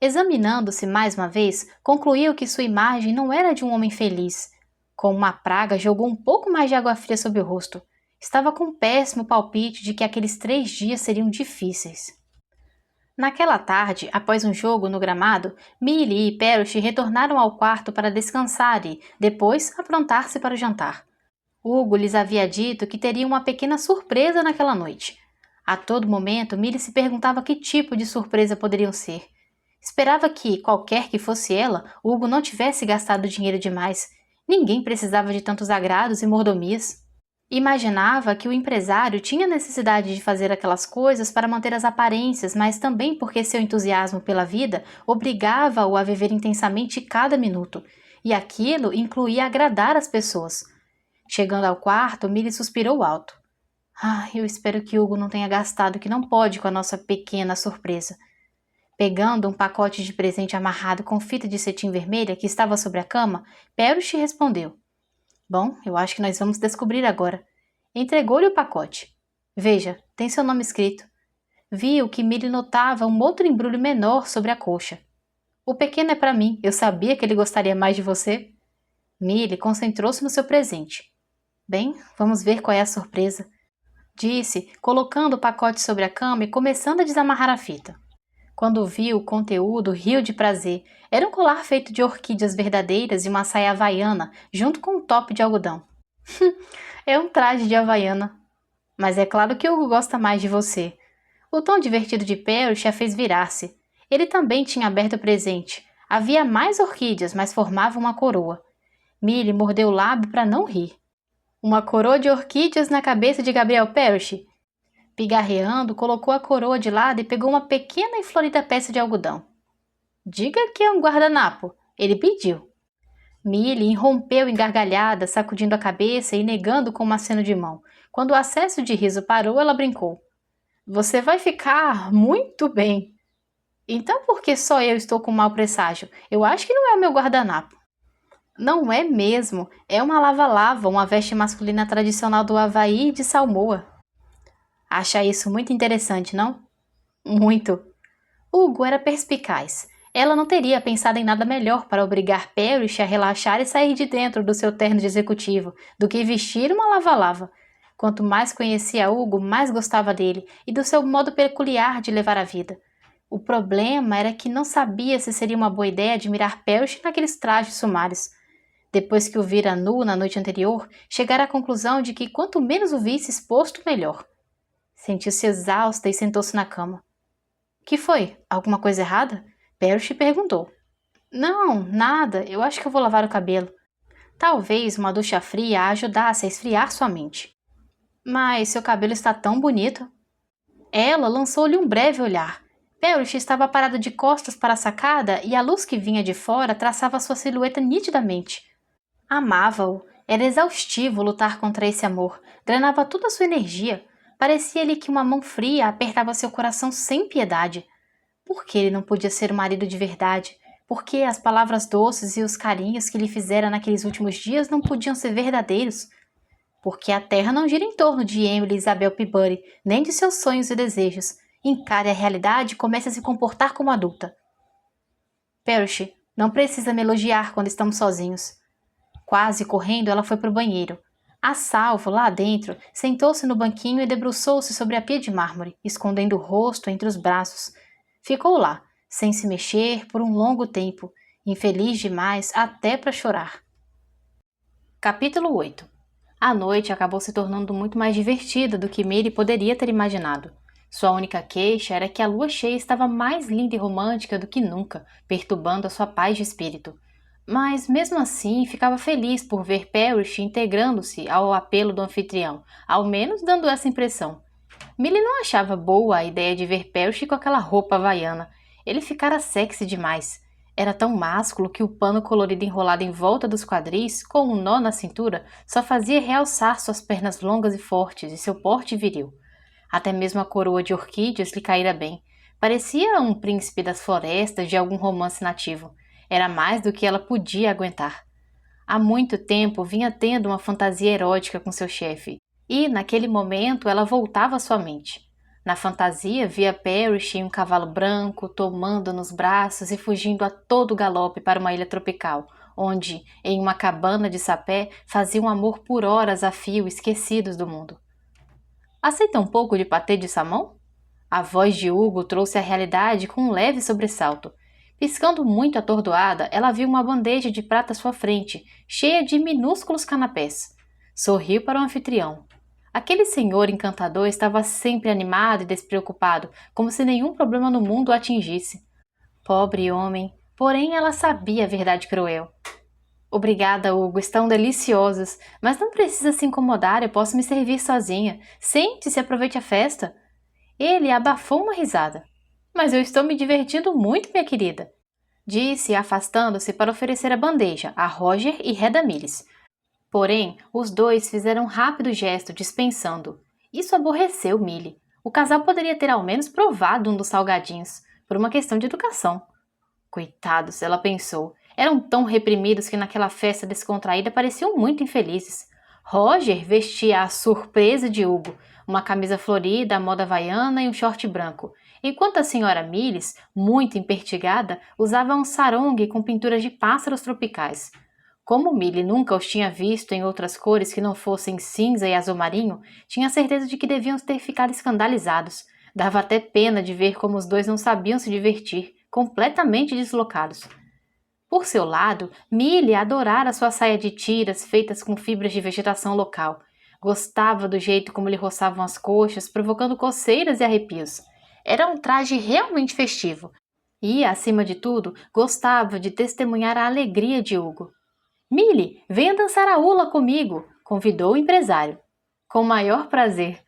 Examinando-se mais uma vez, concluiu que sua imagem não era de um homem feliz. Com uma praga, jogou um pouco mais de água fria sobre o rosto. Estava com um péssimo palpite de que aqueles 3 dias seriam difíceis. Naquela tarde, após um jogo no gramado, Millie e Parrish retornaram ao quarto para descansar e, depois, aprontar-se para o jantar. Hugo lhes havia dito que teria uma pequena surpresa naquela noite. A todo momento, Millie se perguntava que tipo de surpresa poderiam ser. Esperava que, qualquer que fosse ela, Hugo não tivesse gastado dinheiro demais. Ninguém precisava de tantos agrados e mordomias. Imaginava que o empresário tinha necessidade de fazer aquelas coisas para manter as aparências, mas também porque seu entusiasmo pela vida obrigava-o a viver intensamente cada minuto, e aquilo incluía agradar as pessoas. Chegando ao quarto, Millie suspirou alto. Eu espero que Hugo não tenha gastado o que não pode com a nossa pequena surpresa. Pegando um pacote de presente amarrado com fita de cetim vermelha que estava sobre a cama, Parrish respondeu. Bom, eu acho que nós vamos descobrir agora. Entregou-lhe o pacote. Veja, tem seu nome escrito. Viu que Millie notava um outro embrulho menor sobre a coxa. O pequeno é para mim, eu sabia que ele gostaria mais de você. Millie concentrou-se no seu presente. Bem, vamos ver qual é a surpresa, disse, colocando o pacote sobre a cama e começando a desamarrar a fita. Quando viu o conteúdo, riu de prazer. Era um colar feito de orquídeas verdadeiras e uma saia havaiana, junto com um top de algodão. É um traje de havaiana. Mas é claro que Hugo gosta mais de você. O tom divertido de Parrish a fez virar-se. Ele também tinha aberto o presente. Havia mais orquídeas, mas formava uma coroa. Millie mordeu o lábio para não rir. Uma coroa de orquídeas na cabeça de Gabriel Parrish. Pigarreando, colocou a coroa de lado e pegou uma pequena e florida peça de algodão. Diga que é um guardanapo, ele pediu. Millie irrompeu em gargalhada, sacudindo a cabeça e negando com um aceno de mão. Quando o acesso de riso parou, ela brincou. Você vai ficar muito bem. Então por que só eu estou com mau presságio? Eu acho que não é o meu guardanapo. Não é mesmo. É uma lava-lava, uma veste masculina tradicional do Havaí e de Samoa. Acha isso muito interessante, não? Muito. Hugo era perspicaz. Ela não teria pensado em nada melhor para obrigar Parrish a relaxar e sair de dentro do seu terno de executivo do que vestir uma lava-lava. Quanto mais conhecia Hugo, mais gostava dele e do seu modo peculiar de levar a vida. O problema era que não sabia se seria uma boa ideia admirar Parrish naqueles trajes sumários. Depois que o vira nu na noite anterior, chegara à conclusão de que quanto menos o visse exposto, melhor. Sentiu-se exausta e sentou-se na cama. Que foi? Alguma coisa errada? Parrish perguntou. Não, nada. Eu acho que eu vou lavar o cabelo. Talvez uma ducha fria a ajudasse a esfriar sua mente. Mas seu cabelo está tão bonito. Ela lançou-lhe um breve olhar. Parrish estava parada de costas para a sacada e a luz que vinha de fora traçava sua silhueta nitidamente. Amava-o. Era exaustivo lutar contra esse amor. Drenava toda a sua energia. Parecia-lhe que uma mão fria apertava seu coração sem piedade. Por que ele não podia ser o marido de verdade? Por que as palavras doces e os carinhos que lhe fizera naqueles últimos dias não podiam ser verdadeiros? Porque a terra não gira em torno de Emily Isabel Peabody, nem de seus sonhos e desejos. Encare a realidade e comece a se comportar como adulta. Parrish, não precisa me elogiar quando estamos sozinhos. Quase correndo, ela foi para o banheiro. A salvo, lá dentro, sentou-se no banquinho e debruçou-se sobre a pia de mármore, escondendo o rosto entre os braços. Ficou lá, sem se mexer, por um longo tempo, infeliz demais até para chorar. Capítulo 8. A noite acabou se tornando muito mais divertida do que Millie poderia ter imaginado. Sua única queixa era que a lua cheia estava mais linda e romântica do que nunca, perturbando a sua paz de espírito. Mas, mesmo assim, ficava feliz por ver Parrish integrando-se ao apelo do anfitrião, ao menos dando essa impressão. Millie não achava boa a ideia de ver Parrish com aquela roupa havaiana. Ele ficara sexy demais. Era tão másculo que o pano colorido enrolado em volta dos quadris, com um nó na cintura, só fazia realçar suas pernas longas e fortes e seu porte viril. Até mesmo a coroa de orquídeas lhe caíra bem. Parecia um príncipe das florestas de algum romance nativo. Era mais do que ela podia aguentar. Há muito tempo vinha tendo uma fantasia erótica com seu chefe, e, naquele momento, ela voltava à sua mente. Na fantasia, via Parrish em um cavalo branco, tomando nos braços e fugindo a todo galope para uma ilha tropical, onde, em uma cabana de sapé, faziam amor por horas a fio, esquecidos do mundo. Aceita um pouco de patê de salmão? A voz de Hugo trouxe a realidade com um leve sobressalto. Piscando muito atordoada, ela viu uma bandeja de prata à sua frente, cheia de minúsculos canapés. Sorriu para o anfitrião. Aquele senhor encantador estava sempre animado e despreocupado, como se nenhum problema no mundo o atingisse. Pobre homem, porém ela sabia a verdade cruel. Obrigada, Hugo, estão deliciosos, mas não precisa se incomodar, eu posso me servir sozinha. Sente-se e aproveite a festa. Ele abafou uma risada. Mas eu estou me divertindo muito, minha querida, disse, afastando-se para oferecer a bandeja a Roger e Reda Miles. Porém, os dois fizeram um rápido gesto, dispensando. Isso aborreceu Millie. O casal poderia ter ao menos provado um dos salgadinhos, por uma questão de educação. Coitados, ela pensou. Eram tão reprimidos que naquela festa descontraída pareciam muito infelizes. Roger vestia a surpresa de Hugo, uma camisa florida à moda havaiana e um short branco, enquanto a senhora Miles, muito empertigada, usava um sarong com pinturas de pássaros tropicais. Como Millie nunca os tinha visto em outras cores que não fossem cinza e azul marinho, tinha certeza de que deviam ter ficado escandalizados. Dava até pena de ver como os dois não sabiam se divertir, completamente deslocados. Por seu lado, Millie adorara sua saia de tiras feitas com fibras de vegetação local. Gostava do jeito como lhe roçavam as coxas, provocando coceiras e arrepios. Era um traje realmente festivo. E, acima de tudo, gostava de testemunhar a alegria de Hugo. Millie, venha dançar a hula comigo, convidou o empresário. Com o maior prazer.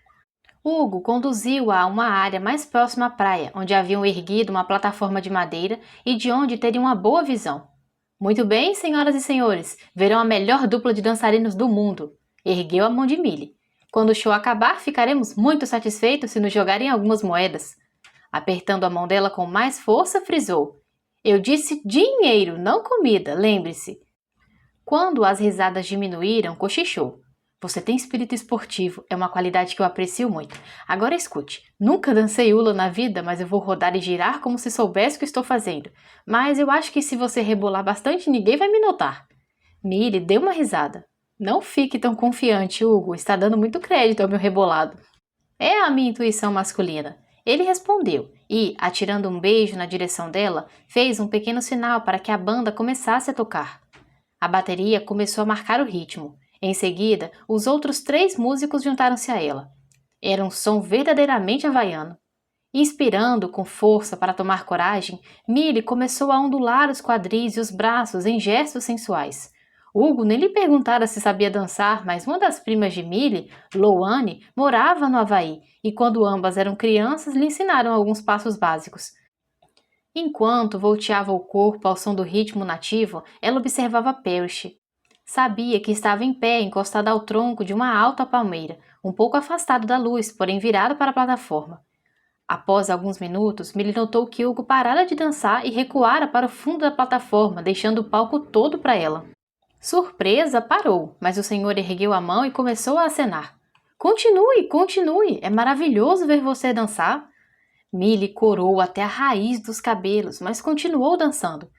Hugo conduziu-a a uma área mais próxima à praia, onde haviam erguido uma plataforma de madeira e de onde teria uma boa visão. Muito bem, senhoras e senhores, verão a melhor dupla de dançarinos do mundo. Ergueu a mão de Millie. Quando o show acabar, ficaremos muito satisfeitos se nos jogarem algumas moedas. Apertando a mão dela com mais força, frisou. Eu disse dinheiro, não comida, lembre-se. Quando as risadas diminuíram, cochichou. Você tem espírito esportivo, é uma qualidade que eu aprecio muito. Agora escute, nunca dancei hula na vida, mas eu vou rodar e girar como se soubesse o que estou fazendo. Mas eu acho que se você rebolar bastante, ninguém vai me notar. Millie deu uma risada. Não fique tão confiante, Hugo, está dando muito crédito ao meu rebolado. É a minha intuição masculina. Ele respondeu e, atirando um beijo na direção dela, fez um pequeno sinal para que a banda começasse a tocar. A bateria começou a marcar o ritmo. Em seguida, os outros 3 músicos juntaram-se a ela. Era um som verdadeiramente havaiano. Inspirando com força para tomar coragem, Millie começou a ondular os quadris e os braços em gestos sensuais. Hugo nem lhe perguntara se sabia dançar, mas uma das primas de Millie, Louane, morava no Havaí e quando ambas eram crianças lhe ensinaram alguns passos básicos. Enquanto volteava o corpo ao som do ritmo nativo, ela observava Parrish. Sabia que estava em pé, encostado ao tronco de uma alta palmeira, um pouco afastado da luz, porém virado para a plataforma. Após alguns minutos, Millie notou que Hugo parara de dançar e recuara para o fundo da plataforma, deixando o palco todo para ela. Surpresa, parou, mas o senhor ergueu a mão e começou a acenar. Continue, continue, é maravilhoso ver você dançar. Millie corou até a raiz dos cabelos, mas continuou dançando.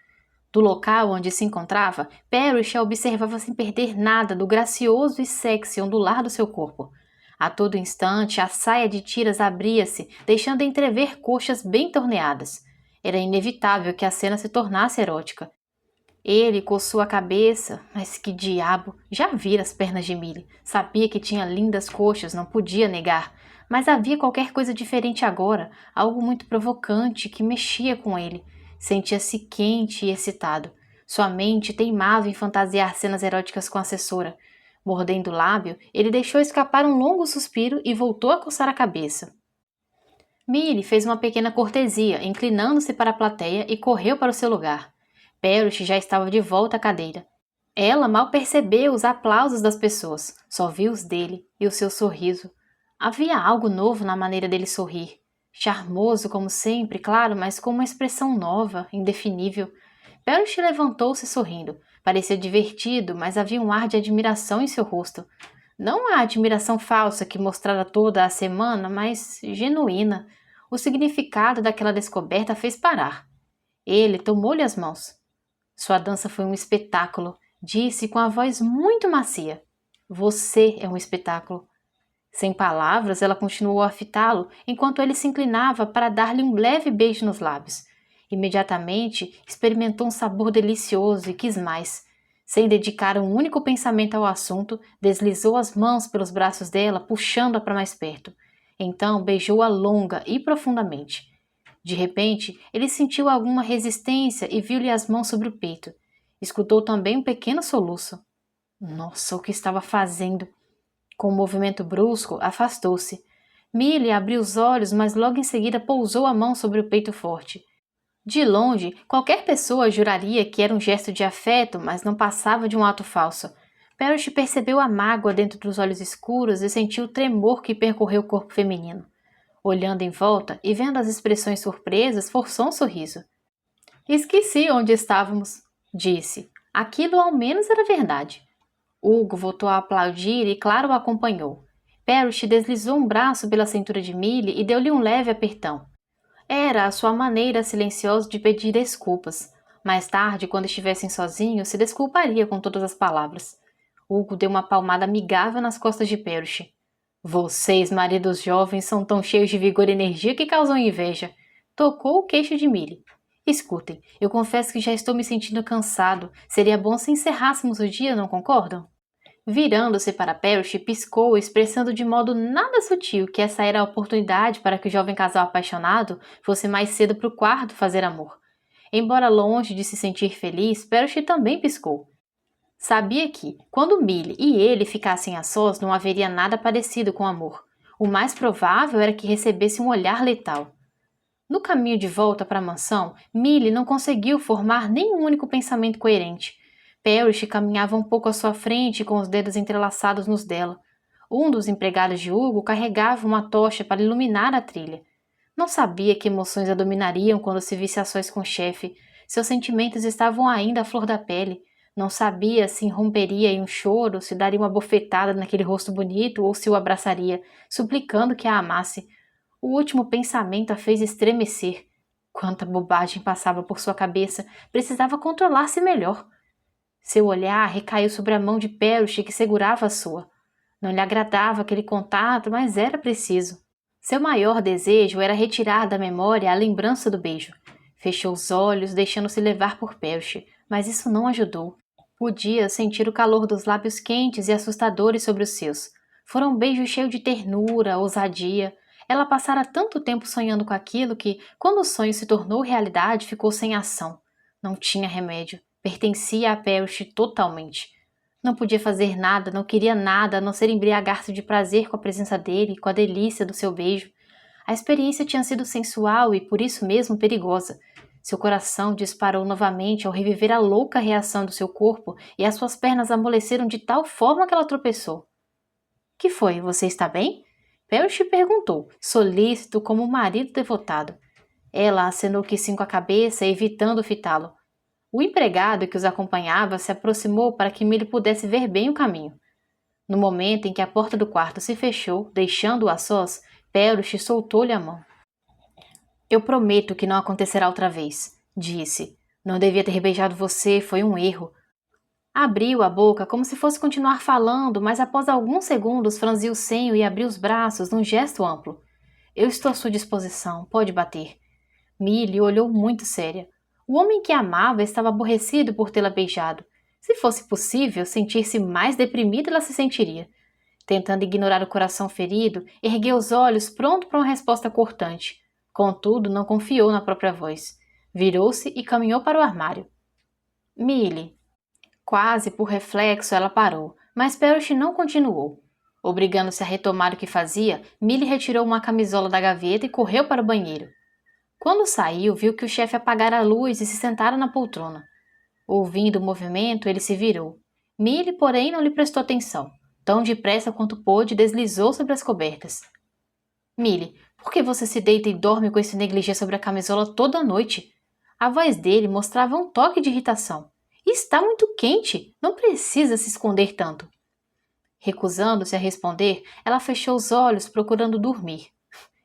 Do local onde se encontrava, Parrish a observava sem perder nada do gracioso e sexy ondular do seu corpo. A todo instante, a saia de tiras abria-se, deixando entrever coxas bem torneadas. Era inevitável que a cena se tornasse erótica. Ele coçou a cabeça, mas que diabo! Já vira as pernas de Millie. Sabia que tinha lindas coxas, não podia negar. Mas havia qualquer coisa diferente agora, algo muito provocante que mexia com ele. Sentia-se quente e excitado. Sua mente teimava em fantasiar cenas eróticas com a assessora. Mordendo o lábio, ele deixou escapar um longo suspiro e voltou a coçar a cabeça. Millie fez uma pequena cortesia, inclinando-se para a plateia e correu para o seu lugar. Parrish já estava de volta à cadeira. Ela mal percebeu os aplausos das pessoas, só viu os dele e o seu sorriso. Havia algo novo na maneira dele sorrir. Charmoso como sempre, claro, mas com uma expressão nova, indefinível. Parrish levantou-se sorrindo. Parecia divertido, mas havia um ar de admiração em seu rosto. Não a admiração falsa que mostrara toda a semana, mas genuína. O significado daquela descoberta fez parar. Ele tomou-lhe as mãos. Sua dança foi um espetáculo, disse com a voz muito macia. Você é um espetáculo. Sem palavras, ela continuou a fitá-lo, enquanto ele se inclinava para dar-lhe um leve beijo nos lábios. Imediatamente, experimentou um sabor delicioso e quis mais. Sem dedicar um único pensamento ao assunto, deslizou as mãos pelos braços dela, puxando-a para mais perto. Então, beijou-a longa e profundamente. De repente, ele sentiu alguma resistência e viu-lhe as mãos sobre o peito. Escutou também um pequeno soluço. Nossa, o que estava fazendo? Com um movimento brusco, afastou-se. Millie abriu os olhos, mas logo em seguida pousou a mão sobre o peito forte. De longe, qualquer pessoa juraria que era um gesto de afeto, mas não passava de um ato falso. Parrish percebeu a mágoa dentro dos olhos escuros e sentiu o tremor que percorreu o corpo feminino. Olhando em volta e vendo as expressões surpresas, forçou um sorriso. Esqueci onde estávamos, disse. Aquilo ao menos era verdade. Hugo voltou a aplaudir e Clara o acompanhou. Parrish deslizou um braço pela cintura de Millie e deu-lhe um leve apertão. Era a sua maneira silenciosa de pedir desculpas. Mais tarde, quando estivessem sozinhos, se desculparia com todas as palavras. Hugo deu uma palmada amigável nas costas de Parrish. Vocês, maridos jovens, são tão cheios de vigor e energia que causam inveja. Tocou o queixo de Millie. Escutem, eu confesso que já estou me sentindo cansado. Seria bom se encerrássemos o dia, não concordam? Virando-se para Parrish, piscou, expressando de modo nada sutil que essa era a oportunidade para que o jovem casal apaixonado fosse mais cedo para o quarto fazer amor. Embora longe de se sentir feliz, Parrish também piscou. Sabia que, quando Millie e ele ficassem a sós, não haveria nada parecido com amor. O mais provável era que recebesse um olhar letal. No caminho de volta para a mansão, Millie não conseguiu formar nenhum único pensamento coerente. Parrish caminhava um pouco à sua frente com os dedos entrelaçados nos dela. Um dos empregados de Hugo carregava uma tocha para iluminar a trilha. Não sabia que emoções a dominariam quando se visse a sós com o chefe. Seus sentimentos estavam ainda à flor da pele. Não sabia se irromperia em um choro, se daria uma bofetada naquele rosto bonito ou se o abraçaria, suplicando que a amasse. O último pensamento a fez estremecer. Quanta bobagem passava por sua cabeça, precisava controlar-se melhor. Seu olhar recaiu sobre a mão de Parrish que segurava a sua. Não lhe agradava aquele contato, mas era preciso. Seu maior desejo era retirar da memória a lembrança do beijo. Fechou os olhos, deixando-se levar por Parrish, mas isso não ajudou. Podia sentir o calor dos lábios quentes e assustadores sobre os seus. Foram beijos cheios de ternura, ousadia. Ela passara tanto tempo sonhando com aquilo que, quando o sonho se tornou realidade, ficou sem ação. Não tinha remédio. Pertencia a Parrish totalmente. Não podia fazer nada, não queria nada, a não ser embriagar-se de prazer com a presença dele, com a delícia do seu beijo. A experiência tinha sido sensual e, por isso mesmo, perigosa. Seu coração disparou novamente ao reviver a louca reação do seu corpo e as suas pernas amoleceram de tal forma que ela tropeçou. — Que foi? Você está bem? Parrish perguntou, solícito como um marido devotado. Ela acenou que sim com a cabeça, evitando fitá-lo. O empregado que os acompanhava se aproximou para que Millie pudesse ver bem o caminho. No momento em que a porta do quarto se fechou, deixando-o a sós, Parrish soltou-lhe a mão. — Eu prometo que não acontecerá outra vez, disse. Não devia ter beijado você, foi um erro. Abriu a boca como se fosse continuar falando, mas após alguns segundos franziu o senho e abriu os braços num gesto amplo. Eu estou à sua disposição, pode bater. Millie olhou muito séria. O homem que a amava estava aborrecido por tê-la beijado. Se fosse possível sentir-se mais deprimida, ela se sentiria. Tentando ignorar o coração ferido, ergueu os olhos pronto para uma resposta cortante. Contudo, não confiou na própria voz. Virou-se e caminhou para o armário. — Millie. Quase por reflexo ela parou, mas Parrish não continuou. Obrigando-se a retomar o que fazia, Millie retirou uma camisola da gaveta e correu para o banheiro. Quando saiu, viu que o chefe apagara a luz e se sentara na poltrona. Ouvindo o movimento, ele se virou. Millie, porém, não lhe prestou atenção. Tão depressa quanto pôde, deslizou sobre as cobertas. — Millie, por que você se deita e dorme com esse negligê sobre a camisola toda a noite? A voz dele mostrava um toque de irritação. — Está muito quente, não precisa se esconder tanto. Recusando-se a responder, ela fechou os olhos procurando dormir.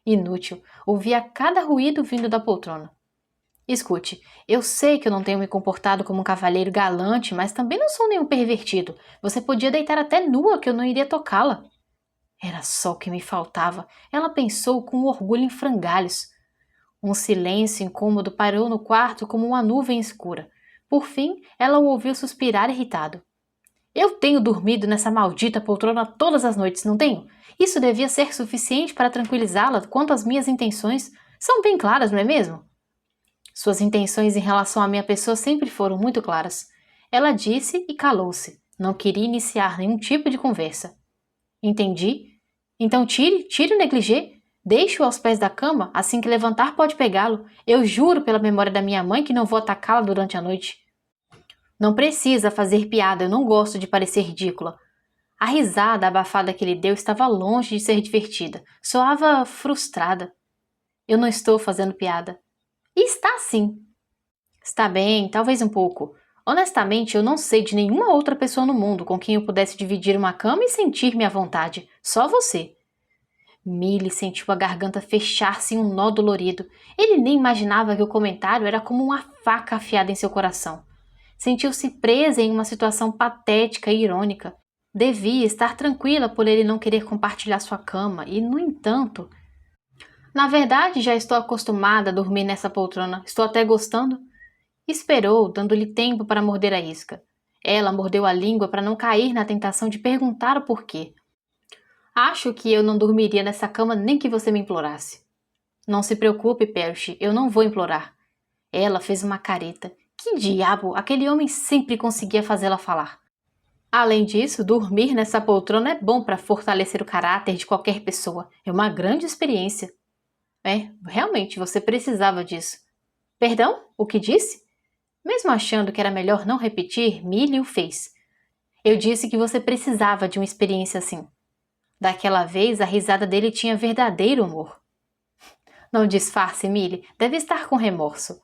Inútil, ouvia cada ruído vindo da poltrona. — Escute, eu sei que eu não tenho me comportado como um cavalheiro galante, mas também não sou nenhum pervertido. Você podia deitar até nua que eu não iria tocá-la. Era só o que me faltava, ela pensou com orgulho em frangalhos. Um silêncio incômodo pairou no quarto como uma nuvem escura. Por fim, ela o ouviu suspirar irritado. — Eu tenho dormido nessa maldita poltrona todas as noites, não tenho? Isso devia ser suficiente para tranquilizá-la quanto às minhas intenções. São bem claras, não é mesmo? Suas intenções em relação à minha pessoa sempre foram muito claras. Ela disse e calou-se. Não queria iniciar nenhum tipo de conversa. Entendi. Então tire o negligê. Deixe-o aos pés da cama, assim que levantar pode pegá-lo. Eu juro pela memória da minha mãe que não vou atacá-la durante a noite. Não precisa fazer piada, eu não gosto de parecer ridícula. A risada abafada que ele deu estava longe de ser divertida. Soava frustrada. Eu não estou fazendo piada. E está sim. Está bem, talvez um pouco. Honestamente, eu não sei de nenhuma outra pessoa no mundo com quem eu pudesse dividir uma cama e sentir-me à vontade. Só você. Millie sentiu a garganta fechar-se em um nó dolorido. Ele nem imaginava que o comentário era como uma faca afiada em seu coração. Sentiu-se presa em uma situação patética e irônica. Devia estar tranquila por ele não querer compartilhar sua cama e, no entanto... Na verdade, já estou acostumada a dormir nessa poltrona. Estou até gostando. Esperou, dando-lhe tempo para morder a isca. Ela mordeu a língua para não cair na tentação de perguntar o porquê. Acho que eu não dormiria nessa cama nem que você me implorasse. Não se preocupe, Parrish, eu não vou implorar. Ela fez uma careta. Que diabo, aquele homem sempre conseguia fazê-la falar. Além disso, dormir nessa poltrona é bom para fortalecer o caráter de qualquer pessoa. É uma grande experiência. Realmente, você precisava disso. Perdão? O que disse? Mesmo achando que era melhor não repetir, Millie o fez. Eu disse que você precisava de uma experiência assim. Daquela vez, a risada dele tinha verdadeiro humor. Não disfarce, Millie, deve estar com remorso.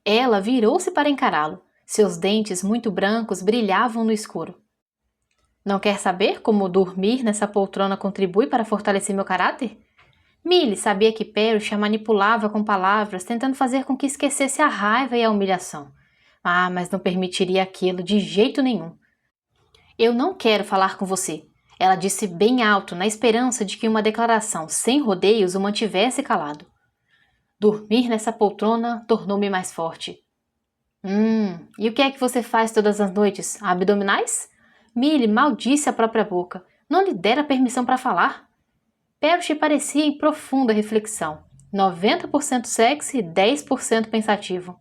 Ela virou-se para encará-lo. Seus dentes muito brancos brilhavam no escuro. Não quer saber como dormir nessa poltrona contribui para fortalecer meu caráter? Millie sabia que Parrish a manipulava com palavras, tentando fazer com que esquecesse a raiva e a humilhação. Mas não permitiria aquilo de jeito nenhum. Eu não quero falar com você, ela disse bem alto, na esperança de que uma declaração sem rodeios o mantivesse calado. Dormir nessa poltrona tornou-me mais forte. E o que é que você faz todas as noites? Abdominais? Millie maldisse a própria boca. Não lhe dera permissão para falar. Parrish parecia em profunda reflexão. 90% sexy e 10% pensativo.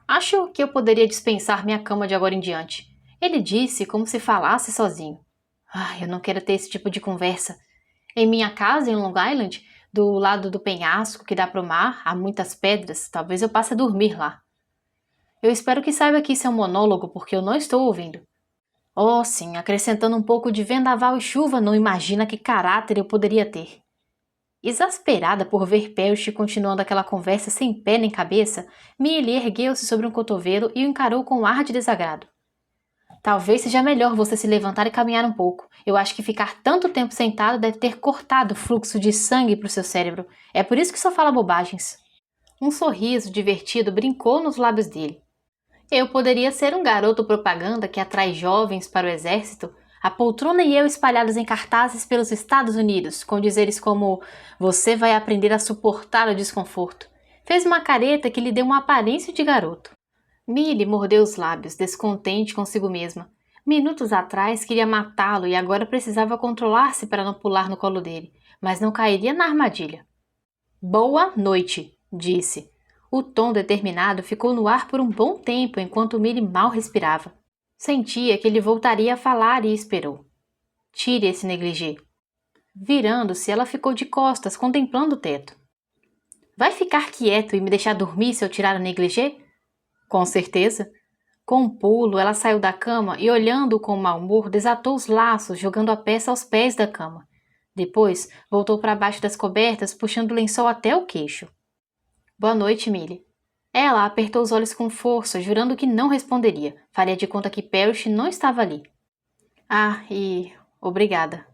Acho que eu poderia dispensar minha cama de agora em diante. Ele disse como se falasse sozinho. Eu não quero ter esse tipo de conversa. Em minha casa, em Long Island, do lado do penhasco que dá para o mar, há muitas pedras, talvez eu passe a dormir lá. Eu espero que saiba que isso é um monólogo, porque eu não estou ouvindo. Oh, sim, acrescentando um pouco de vendaval e chuva, não imagina que caráter eu poderia ter. Exasperada por ver Parrish continuando aquela conversa sem pé nem cabeça, Millie ergueu-se sobre um cotovelo e o encarou com um ar de desagrado. Talvez seja melhor você se levantar e caminhar um pouco. Eu acho que ficar tanto tempo sentado deve ter cortado o fluxo de sangue para o seu cérebro. É por isso que só fala bobagens. Um sorriso divertido brincou nos lábios dele. Eu poderia ser um garoto propaganda que atrai jovens para o exército. A poltrona e eu espalhados em cartazes pelos Estados Unidos, com dizeres como "Você vai aprender a suportar o desconforto". Fez uma careta que lhe deu uma aparência de garoto. Millie mordeu os lábios, descontente consigo mesma. Minutos atrás queria matá-lo e agora precisava controlar-se para não pular no colo dele, mas não cairia na armadilha. Boa noite, disse. O tom determinado ficou no ar por um bom tempo enquanto Millie mal respirava. Sentia que ele voltaria a falar e esperou. Tire esse negligê. Virando-se, ela ficou de costas, contemplando o teto. Vai ficar quieto e me deixar dormir se eu tirar o negligê? Com certeza. Com um pulo, ela saiu da cama e, olhando com mau humor, desatou os laços, jogando a peça aos pés da cama. Depois, voltou para baixo das cobertas, puxando o lençol até o queixo. Boa noite, Millie. Ela apertou os olhos com força, jurando que não responderia. Faria de conta que Parrish não estava ali. Obrigada.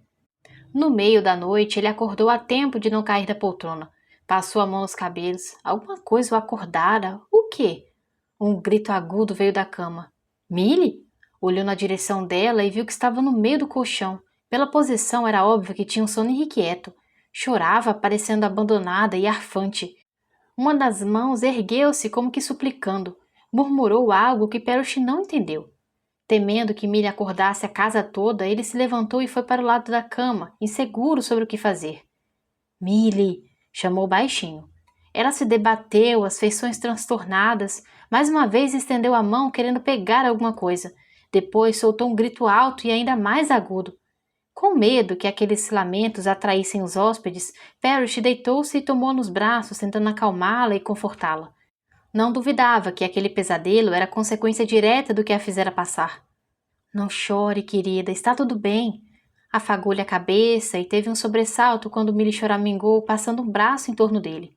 No meio da noite, ele acordou a tempo de não cair da poltrona. Passou a mão nos cabelos. Alguma coisa o acordara. O quê? Um grito agudo veio da cama. Millie? Olhou na direção dela e viu que estava no meio do colchão. Pela posição era óbvio que tinha um sono irrequieto. Chorava, parecendo abandonada e arfante. Uma das mãos ergueu-se como que suplicando. Murmurou algo que Parrish não entendeu. Temendo que Millie acordasse a casa toda, ele se levantou e foi para o lado da cama, inseguro sobre o que fazer. Millie! Chamou baixinho. Ela se debateu, as feições transtornadas. Mais uma vez estendeu a mão querendo pegar alguma coisa. Depois soltou um grito alto e ainda mais agudo. Com medo que aqueles lamentos atraíssem os hóspedes, Parrish deitou-se e tomou nos braços, tentando acalmá-la e confortá-la. Não duvidava que aquele pesadelo era consequência direta do que a fizera passar. Não chore, querida, está tudo bem. Afagou-lhe a cabeça e teve um sobressalto quando Millie choramingou, passando um braço em torno dele.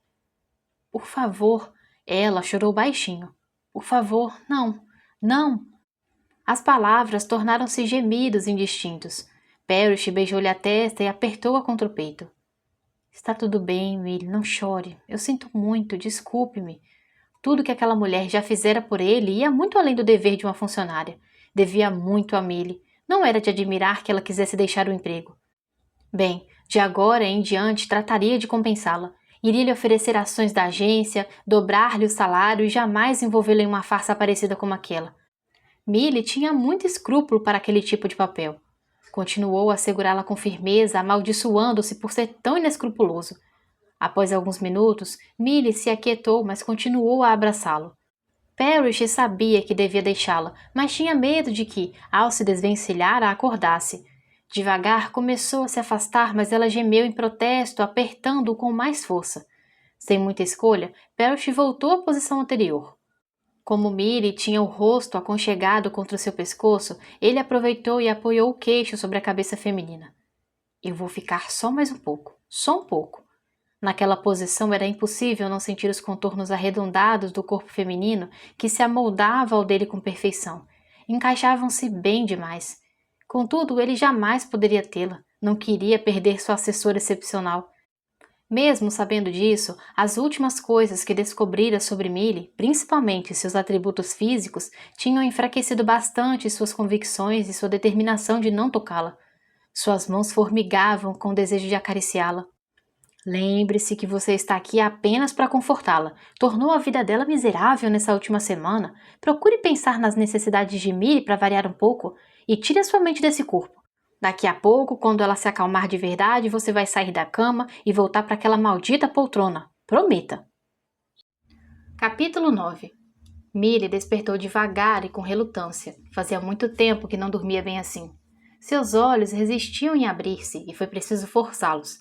Por favor, ela chorou baixinho. Por favor, não, não. As palavras tornaram-se gemidos indistintos. Parrish beijou-lhe a testa e apertou-a contra o peito. Está tudo bem, Millie, não chore. Eu sinto muito, desculpe-me. Tudo que aquela mulher já fizera por ele ia muito além do dever de uma funcionária. Devia muito a Millie. Não era de admirar que ela quisesse deixar o emprego. Bem, de agora em diante trataria de compensá-la. Iria lhe oferecer ações da agência, dobrar-lhe o salário e jamais envolvê-la em uma farsa parecida como aquela. Millie tinha muito escrúpulo para aquele tipo de papel. Continuou a segurá-la com firmeza, amaldiçoando-se por ser tão inescrupuloso. Após alguns minutos, Millie se aquietou, mas continuou a abraçá-lo. Parrish sabia que devia deixá-la, mas tinha medo de que, ao se desvencilhar, a acordasse. Devagar começou a se afastar, mas ela gemeu em protesto, apertando-o com mais força. Sem muita escolha, Parrish voltou à posição anterior. Como Millie tinha o rosto aconchegado contra seu pescoço, ele aproveitou e apoiou o queixo sobre a cabeça feminina. Eu vou ficar só mais um pouco, só um pouco. Naquela posição era impossível não sentir os contornos arredondados do corpo feminino que se amoldava ao dele com perfeição. Encaixavam-se bem demais. Contudo, ele jamais poderia tê-la. Não queria perder sua assessora excepcional. Mesmo sabendo disso, as últimas coisas que descobrira sobre Millie, principalmente seus atributos físicos, tinham enfraquecido bastante suas convicções e sua determinação de não tocá-la. Suas mãos formigavam com o desejo de acariciá-la. Lembre-se que você está aqui apenas para confortá-la. Tornou a vida dela miserável nessa última semana. Procure pensar nas necessidades de Millie para variar um pouco e tire a sua mente desse corpo. Daqui a pouco, quando ela se acalmar de verdade, você vai sair da cama e voltar para aquela maldita poltrona. Prometa! Capítulo 9. Millie despertou devagar e com relutância. Fazia muito tempo que não dormia bem assim. Seus olhos resistiam em abrir-se e foi preciso forçá-los.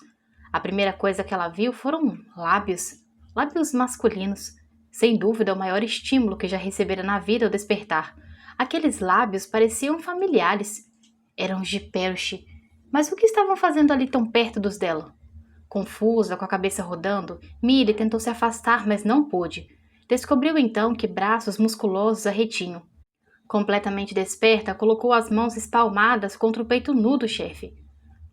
A primeira coisa que ela viu foram lábios masculinos. Sem dúvida, o maior estímulo que já recebera na vida ao despertar. Aqueles lábios pareciam familiares. Eram os de Parrish. Mas o que estavam fazendo ali tão perto dos dela? Confusa, com a cabeça rodando, Millie tentou se afastar, mas não pôde. Descobriu então que braços musculosos a retinham. Completamente desperta, colocou as mãos espalmadas contra o peito nu do chefe.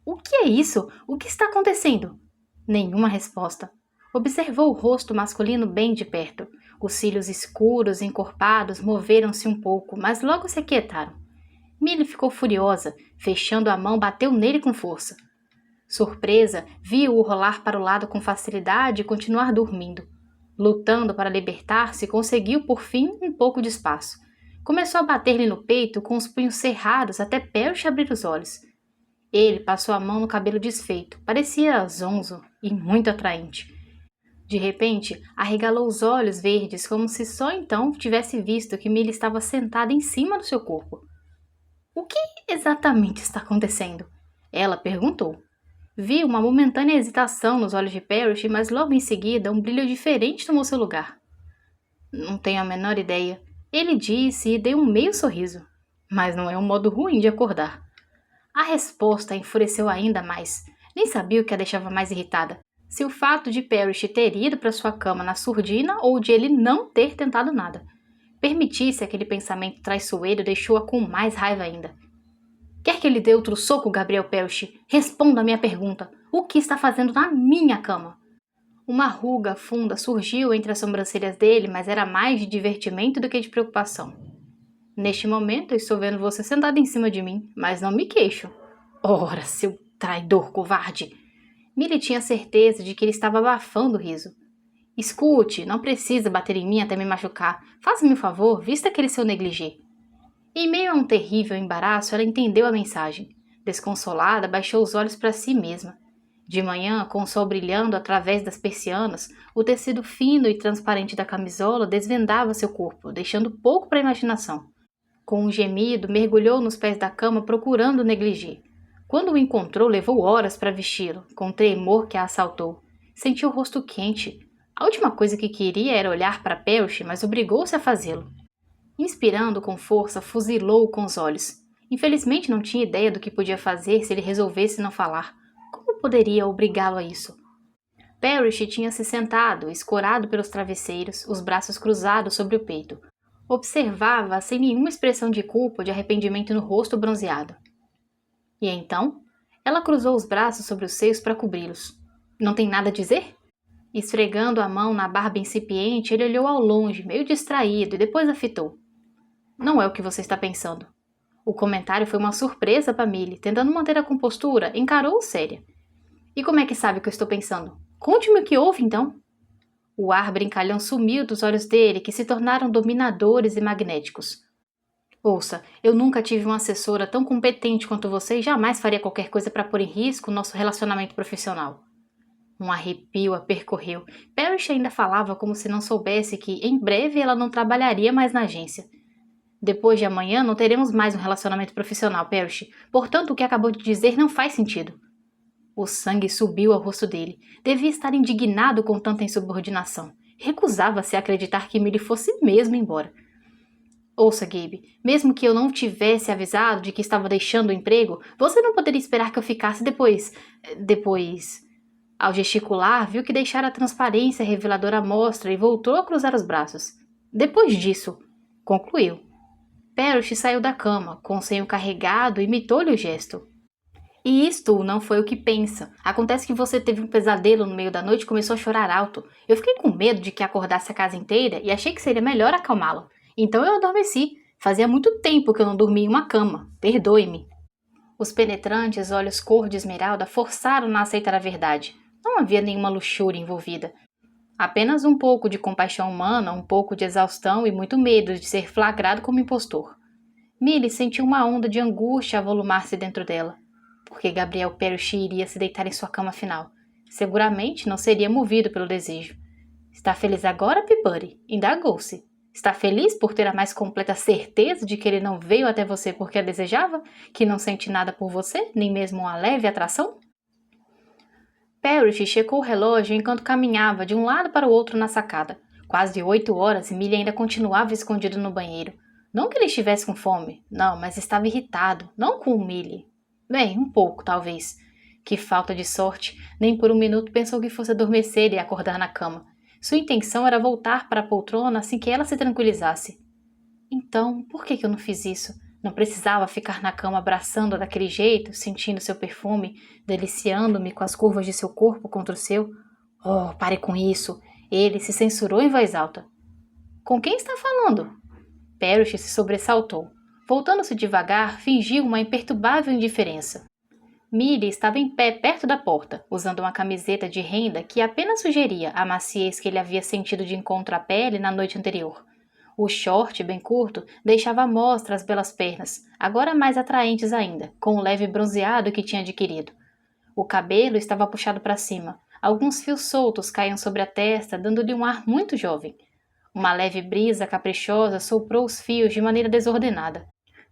O que é isso? O que está acontecendo? Nenhuma resposta. Observou o rosto masculino bem de perto. Os cílios escuros e encorpados moveram-se um pouco, mas logo se aquietaram. Millie ficou furiosa. Fechando a mão, bateu nele com força. Surpresa, viu-o rolar para o lado com facilidade e continuar dormindo. Lutando para libertar-se, conseguiu, por fim, um pouco de espaço. Começou a bater-lhe no peito com os punhos cerrados até Parrish abrir os olhos. Ele passou a mão no cabelo desfeito. Parecia zonzo e muito atraente. De repente, arregalou os olhos verdes como se só então tivesse visto que Millie estava sentada em cima do seu corpo. O que exatamente está acontecendo? Ela perguntou. Viu uma momentânea hesitação nos olhos de Parrish, mas logo em seguida um brilho diferente tomou seu lugar. Não tenho a menor ideia. Ele disse e deu um meio sorriso. Mas não é um modo ruim de acordar. A resposta enfureceu ainda mais. Nem sabia o que a deixava mais irritada. Se o fato de Parrish ter ido para sua cama na surdina ou de ele não ter tentado nada. Permitisse aquele pensamento traiçoeiro deixou-a com mais raiva ainda. Quer que ele dê outro soco, Gabriel Parrish? Responda a minha pergunta. O que está fazendo na minha cama? Uma ruga funda surgiu entre as sobrancelhas dele, mas era mais de divertimento do que de preocupação. Neste momento, eu estou vendo você sentada em cima de mim, mas não me queixo. Ora, seu traidor covarde! Millie tinha certeza de que ele estava abafando o riso. Escute, não precisa bater em mim até me machucar. Faça-me um favor, vista aquele seu negligê. Em meio a um terrível embaraço, ela entendeu a mensagem. Desconsolada, baixou os olhos para si mesma. De manhã, com o sol brilhando através das persianas, o tecido fino e transparente da camisola desvendava seu corpo, deixando pouco para a imaginação. Com um gemido, mergulhou nos pés da cama procurando o negligê. Quando o encontrou, levou horas para vesti-lo, com um tremor que a assaltou. Sentiu o rosto quente. A última coisa que queria era olhar para Parrish, mas obrigou-se a fazê-lo. Inspirando com força, fuzilou-o com os olhos. Infelizmente não tinha ideia do que podia fazer se ele resolvesse não falar. Como poderia obrigá-lo a isso? Parrish tinha se sentado, escorado pelos travesseiros, os braços cruzados sobre o peito. Observava sem nenhuma expressão de culpa ou de arrependimento no rosto bronzeado. E então, ela cruzou os braços sobre os seios para cobri-los. Não tem nada a dizer? Esfregando a mão na barba incipiente, ele olhou ao longe, meio distraído, e depois a fitou. Não é o que você está pensando. O comentário foi uma surpresa para Millie. Tentando manter a compostura, encarou-o séria. E como é que sabe o que eu estou pensando? Conte-me o que houve, então. O ar brincalhão sumiu dos olhos dele, que se tornaram dominadores e magnéticos. Ouça, eu nunca tive uma assessora tão competente quanto você e jamais faria qualquer coisa para pôr em risco o nosso relacionamento profissional. Um arrepio a percorreu. Parrish ainda falava como se não soubesse que, em breve, ela não trabalharia mais na agência. Depois de amanhã, não teremos mais um relacionamento profissional, Parrish. Portanto, o que acabou de dizer não faz sentido. O sangue subiu ao rosto dele. Devia estar indignado com tanta insubordinação. Recusava-se a acreditar que Millie fosse mesmo embora. Ouça, Gabe, mesmo que eu não tivesse avisado de que estava deixando o emprego, você não poderia esperar que eu ficasse depois... Ao gesticular, viu que deixara a transparência reveladora à mostra e voltou a cruzar os braços. Depois disso, concluiu. Parrish saiu da cama, com o senho carregado, e imitou-lhe o gesto. E isto não foi o que pensa. Acontece que você teve um pesadelo no meio da noite e começou a chorar alto. Eu fiquei com medo de que acordasse a casa inteira e achei que seria melhor acalmá-la. Então eu adormeci. Fazia muito tempo que eu não dormia em uma cama. Perdoe-me. Os penetrantes olhos cor de esmeralda forçaram-na a aceitar a verdade. Não havia nenhuma luxúria envolvida. Apenas um pouco de compaixão humana, um pouco de exaustão e muito medo de ser flagrado como impostor. Millie sentiu uma onda de angústia avolumar-se dentro dela. Porque Gabriel Parrish iria se deitar em sua cama final. Seguramente não seria movido pelo desejo. Está feliz agora, Peabody? Indagou-se. Está feliz por ter a mais completa certeza de que ele não veio até você porque a desejava? Que não sente nada por você, nem mesmo uma leve atração? Parrish checou o relógio enquanto caminhava de um lado para o outro na sacada. Quase 8 horas e Millie ainda continuava escondido no banheiro. Não que ele estivesse com fome, não, mas estava irritado, não com Millie. Bem, um pouco, talvez. Que falta de sorte, nem por um minuto pensou que fosse adormecer e acordar na cama. Sua intenção era voltar para a poltrona assim que ela se tranquilizasse. Então, por que eu não fiz isso? Não precisava ficar na cama abraçando-a daquele jeito, sentindo seu perfume, deliciando-me com as curvas de seu corpo contra o seu. Oh, pare com isso! Ele se censurou em voz alta. Com quem está falando? Parrish se sobressaltou. Voltando-se devagar, fingiu uma imperturbável indiferença. Millie estava em pé perto da porta, usando uma camiseta de renda que apenas sugeria a maciez que ele havia sentido de encontro à pele na noite anterior. O short, bem curto, deixava à mostra as belas pernas, agora mais atraentes ainda, com o leve bronzeado que tinha adquirido. O cabelo estava puxado para cima. Alguns fios soltos caíam sobre a testa, dando-lhe um ar muito jovem. Uma leve brisa caprichosa soprou os fios de maneira desordenada.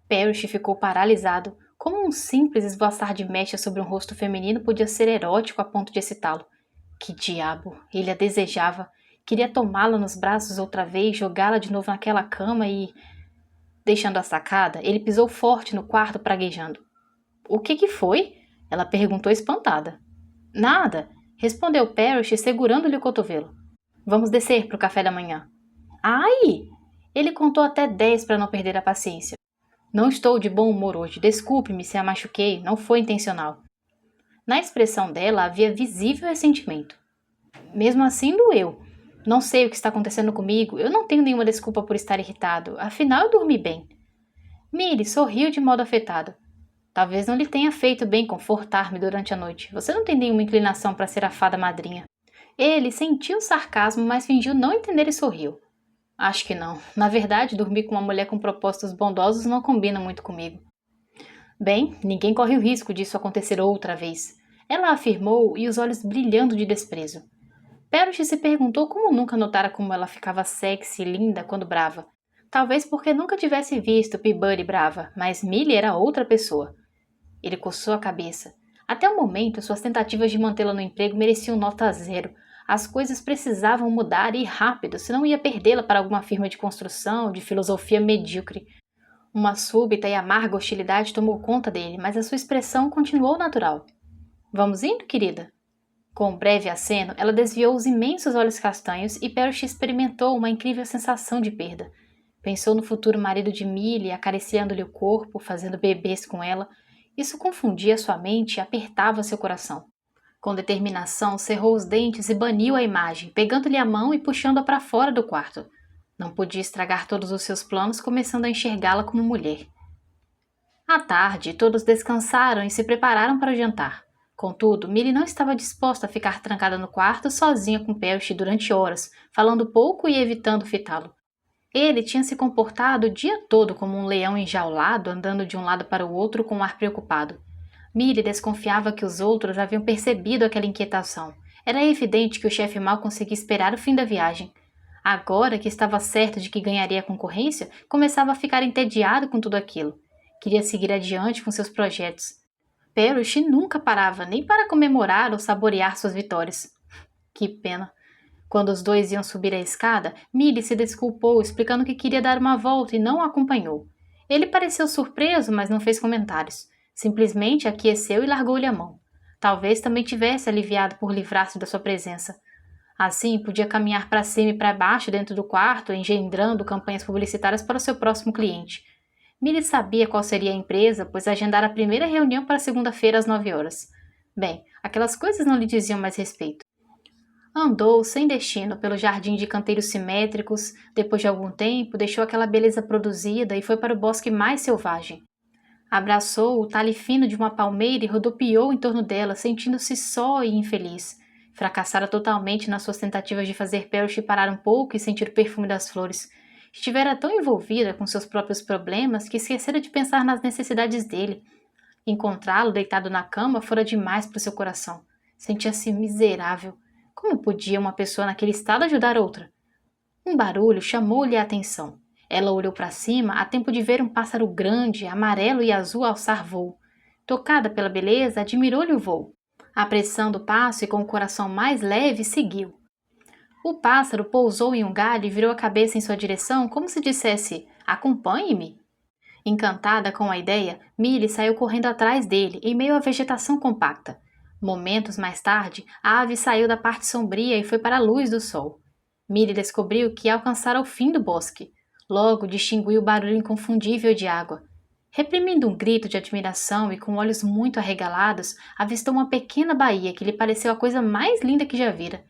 Parrish ficou paralisado. Como um simples esvoaçar de mecha sobre um rosto feminino podia ser erótico a ponto de excitá-lo? Que diabo! Ele a desejava. Queria tomá-la nos braços outra vez, jogá-la de novo naquela cama e... Deixando a sacada, ele pisou forte no quarto praguejando. O que foi? Ela perguntou espantada. Nada, respondeu Parrish segurando-lhe o cotovelo. Vamos descer para o café da manhã. Ai! Ele contou até 10 para não perder a paciência. Não estou de bom humor hoje, desculpe-me se a machuquei, não foi intencional. Na expressão dela havia visível ressentimento. Mesmo assim doeu. Não sei o que está acontecendo comigo, eu não tenho nenhuma desculpa por estar irritado, afinal eu dormi bem. Millie sorriu de modo afetado. Talvez não lhe tenha feito bem confortar-me durante a noite. Você não tem nenhuma inclinação para ser a fada madrinha. Ele sentiu o sarcasmo, mas fingiu não entender e sorriu. Acho que não. Na verdade, dormir com uma mulher com propósitos bondosos não combina muito comigo. Bem, ninguém corre o risco disso acontecer outra vez. Ela afirmou e os olhos brilhando de desprezo. Parrish se perguntou como nunca notara como ela ficava sexy e linda quando brava. Talvez porque nunca tivesse visto Peabody brava, mas Millie era outra pessoa. Ele coçou a cabeça. Até o momento, suas tentativas de mantê-la no emprego mereciam nota 0. As coisas precisavam mudar e rápido, senão ia perdê-la para alguma firma de construção, de filosofia medíocre. Uma súbita e amarga hostilidade tomou conta dele, mas a sua expressão continuou natural. Vamos indo, querida? Com um breve aceno, ela desviou os imensos olhos castanhos e Parrish experimentou uma incrível sensação de perda. Pensou no futuro marido de Millie, acariciando-lhe o corpo, fazendo bebês com ela. Isso confundia sua mente e apertava seu coração. Com determinação, cerrou os dentes e baniu a imagem, pegando-lhe a mão e puxando-a para fora do quarto. Não podia estragar todos os seus planos, começando a enxergá-la como mulher. À tarde, todos descansaram e se prepararam para o jantar. Contudo, Millie não estava disposta a ficar trancada no quarto sozinha com Parrish durante horas, falando pouco e evitando fitá-lo. Ele tinha se comportado o dia todo como um leão enjaulado, andando de um lado para o outro com um ar preocupado. Millie desconfiava que os outros haviam percebido aquela inquietação. Era evidente que o chefe mal conseguia esperar o fim da viagem. Agora que estava certo de que ganharia a concorrência, começava a ficar entediado com tudo aquilo. Queria seguir adiante com seus projetos. Parrish nunca parava nem para comemorar ou saborear suas vitórias. Que pena. Quando os dois iam subir a escada, Millie se desculpou, explicando que queria dar uma volta e não o acompanhou. Ele pareceu surpreso, mas não fez comentários. Simplesmente aqueceu e largou-lhe a mão. Talvez também tivesse aliviado por livrar-se da sua presença. Assim, podia caminhar para cima e para baixo dentro do quarto, engendrando campanhas publicitárias para o seu próximo cliente. Millie sabia qual seria a empresa, pois agendara a primeira reunião para segunda-feira às 9 horas. Bem, aquelas coisas não lhe diziam mais respeito. Andou sem destino pelo jardim de canteiros simétricos, depois de algum tempo deixou aquela beleza produzida e foi para o bosque mais selvagem. Abraçou o talhe fino de uma palmeira e rodopiou em torno dela, sentindo-se só e infeliz. Fracassara totalmente nas suas tentativas de fazer Parrish parar um pouco e sentir o perfume das flores. Estivera tão envolvida com seus próprios problemas que esquecera de pensar nas necessidades dele. Encontrá-lo deitado na cama fora demais para o seu coração. Sentia-se miserável. Como podia uma pessoa naquele estado ajudar outra? Um barulho chamou-lhe a atenção. Ela olhou para cima a tempo de ver um pássaro grande, amarelo e azul alçar voo. Tocada pela beleza, admirou-lhe o voo. Apressando o passo e com o coração mais leve, seguiu. O pássaro pousou em um galho e virou a cabeça em sua direção como se dissesse: "Acompanhe-me". Encantada com a ideia, Millie saiu correndo atrás dele, em meio à vegetação compacta. Momentos mais tarde, a ave saiu da parte sombria e foi para a luz do sol. Millie descobriu que alcançara o fim do bosque. Logo distinguiu o barulho inconfundível de água. Reprimindo um grito de admiração e com olhos muito arregalados, avistou uma pequena baía que lhe pareceu a coisa mais linda que já vira.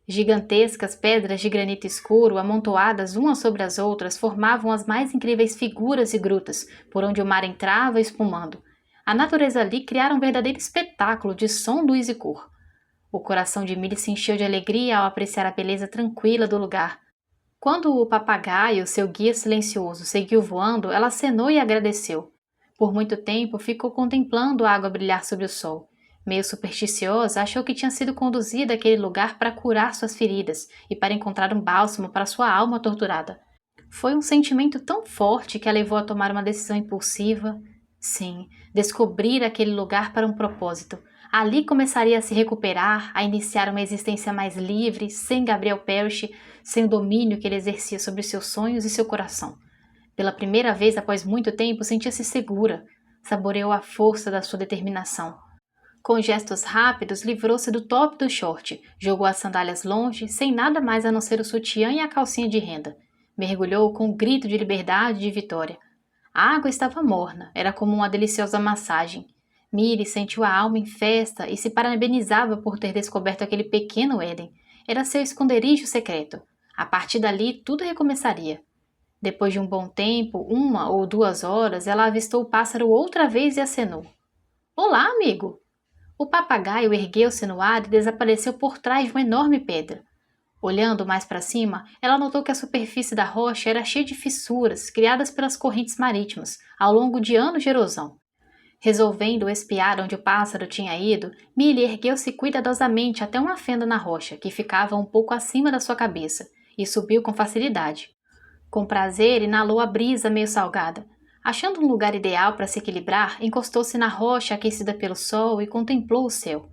Gigantescas pedras de granito escuro, amontoadas umas sobre as outras, formavam as mais incríveis figuras e grutas, por onde o mar entrava espumando. A natureza ali criara um verdadeiro espetáculo de som, luz e cor. O coração de Millie se encheu de alegria ao apreciar a beleza tranquila do lugar. Quando o papagaio, seu guia silencioso, seguiu voando, ela acenou e agradeceu. Por muito tempo ficou contemplando a água brilhar sob o sol. Meio supersticiosa, achou que tinha sido conduzida àquele lugar para curar suas feridas e para encontrar um bálsamo para sua alma torturada. Foi um sentimento tão forte que a levou a tomar uma decisão impulsiva. Sim, descobrir aquele lugar para um propósito. Ali começaria a se recuperar, a iniciar uma existência mais livre, sem Gabriel Parrish, sem o domínio que ele exercia sobre seus sonhos e seu coração. Pela primeira vez após muito tempo, sentia-se segura. Saboreou a força da sua determinação. Com gestos rápidos, livrou-se do top do short, jogou as sandálias longe, sem nada mais a não ser o sutiã e a calcinha de renda. Mergulhou com um grito de liberdade e de vitória. A água estava morna, era como uma deliciosa massagem. Millie sentiu a alma em festa e se parabenizava por ter descoberto aquele pequeno Éden. Era seu esconderijo secreto. A partir dali, tudo recomeçaria. Depois de um bom tempo, 1 ou 2 horas, ela avistou o pássaro outra vez e acenou. "Olá, amigo!" O papagaio ergueu-se no ar e desapareceu por trás de uma enorme pedra. Olhando mais para cima, ela notou que a superfície da rocha era cheia de fissuras criadas pelas correntes marítimas ao longo de anos de erosão. Resolvendo espiar onde o pássaro tinha ido, Millie ergueu-se cuidadosamente até uma fenda na rocha, que ficava um pouco acima da sua cabeça, e subiu com facilidade. Com prazer, inalou a brisa meio salgada. Achando um lugar ideal para se equilibrar, encostou-se na rocha aquecida pelo sol e contemplou o céu.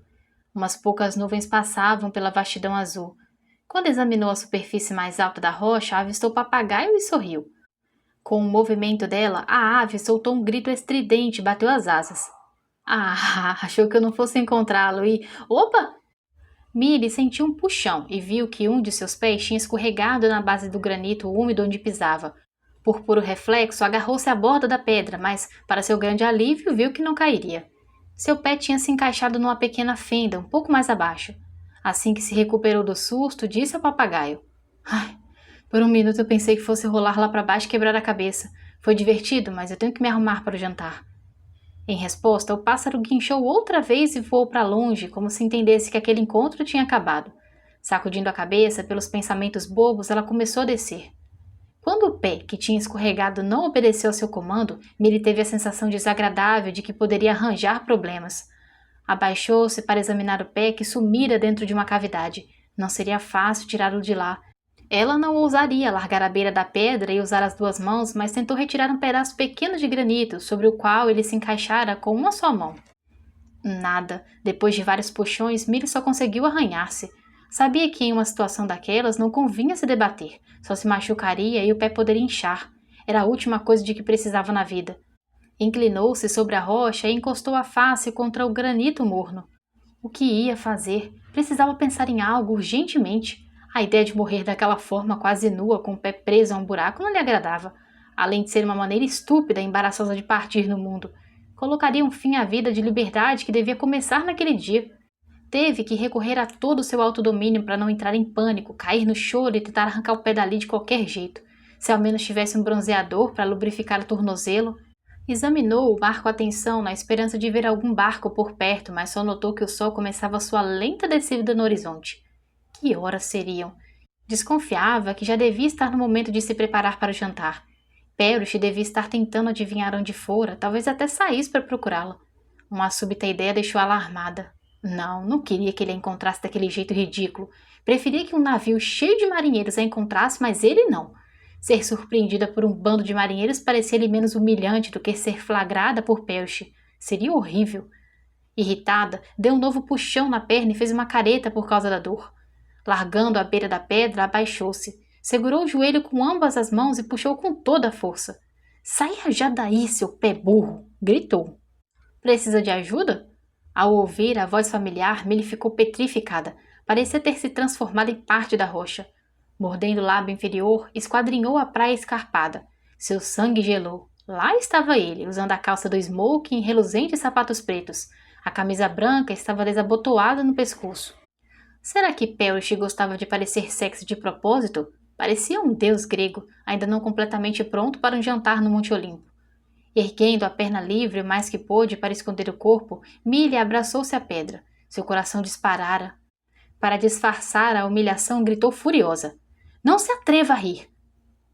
Umas poucas nuvens passavam pela vastidão azul. Quando examinou a superfície mais alta da rocha, avistou o papagaio e sorriu. Com o movimento dela, a ave soltou um grito estridente e bateu as asas. Achou que eu não fosse encontrá-lo e... Opa! Millie sentiu um puxão e viu que um de seus pés tinha escorregado na base do granito úmido onde pisava. Por puro reflexo, agarrou-se à borda da pedra, mas, para seu grande alívio, viu que não cairia. Seu pé tinha se encaixado numa pequena fenda, um pouco mais abaixo. Assim que se recuperou do susto, disse ao papagaio. Por um minuto eu pensei que fosse rolar lá para baixo e quebrar a cabeça. Foi divertido, mas eu tenho que me arrumar para o jantar. Em resposta, o pássaro guinchou outra vez e voou para longe, como se entendesse que aquele encontro tinha acabado. Sacudindo a cabeça pelos pensamentos bobos, ela começou a descer. Quando o pé, que tinha escorregado, não obedeceu ao seu comando, Millie teve a sensação desagradável de que poderia arranjar problemas. Abaixou-se para examinar o pé que sumira dentro de uma cavidade. Não seria fácil tirá-lo de lá. Ela não ousaria largar a beira da pedra e usar as 2 mãos, mas tentou retirar um pedaço pequeno de granito, sobre o qual ele se encaixara com uma só mão. Nada. Depois de vários puxões, Milly só conseguiu arranhar-se. Sabia que em uma situação daquelas não convinha se debater, só se machucaria e o pé poderia inchar. Era a última coisa de que precisava na vida. Inclinou-se sobre a rocha e encostou a face contra o granito morno. O que ia fazer? Precisava pensar em algo urgentemente. A ideia de morrer daquela forma quase nua, com o pé preso a um buraco, não lhe agradava. Além de ser uma maneira estúpida e embaraçosa de partir no mundo. Colocaria um fim à vida de liberdade que devia começar naquele dia. Teve que recorrer a todo o seu autodomínio para não entrar em pânico, cair no choro e tentar arrancar o pé dali de qualquer jeito. Se ao menos tivesse um bronzeador para lubrificar o tornozelo. Examinou o mar com atenção na esperança de ver algum barco por perto, mas só notou que o sol começava sua lenta descida no horizonte. Que horas seriam? Desconfiava que já devia estar no momento de se preparar para o jantar. Perush devia estar tentando adivinhar onde fora, talvez até saísse para procurá-la. Uma súbita ideia deixou-a alarmada. Não queria que ele a encontrasse daquele jeito ridículo. Preferia que um navio cheio de marinheiros a encontrasse, mas ele não. Ser surpreendida por um bando de marinheiros parecia-lhe menos humilhante do que ser flagrada por Perush. Seria horrível. Irritada, deu um novo puxão na perna e fez uma careta por causa da dor. Largando a beira da pedra, abaixou-se. Segurou o joelho com ambas as mãos e puxou com toda a força. Saia já daí, seu pé burro! Gritou. Precisa de ajuda? Ao ouvir a voz familiar, Milly ficou petrificada. Parecia ter se transformado em parte da rocha. Mordendo o lábio inferior, esquadrinhou a praia escarpada. Seu sangue gelou. Lá estava ele, usando a calça do smoking e reluzentes sapatos pretos. A camisa branca estava desabotoada no pescoço. Será que Perush gostava de parecer sexy de propósito? Parecia um deus grego, ainda não completamente pronto para um jantar no Monte Olimpo. Erguendo a perna livre o mais que pôde para esconder o corpo, Milly abraçou-se à pedra. Seu coração disparara. Para disfarçar a humilhação, gritou furiosa. Não se atreva a rir!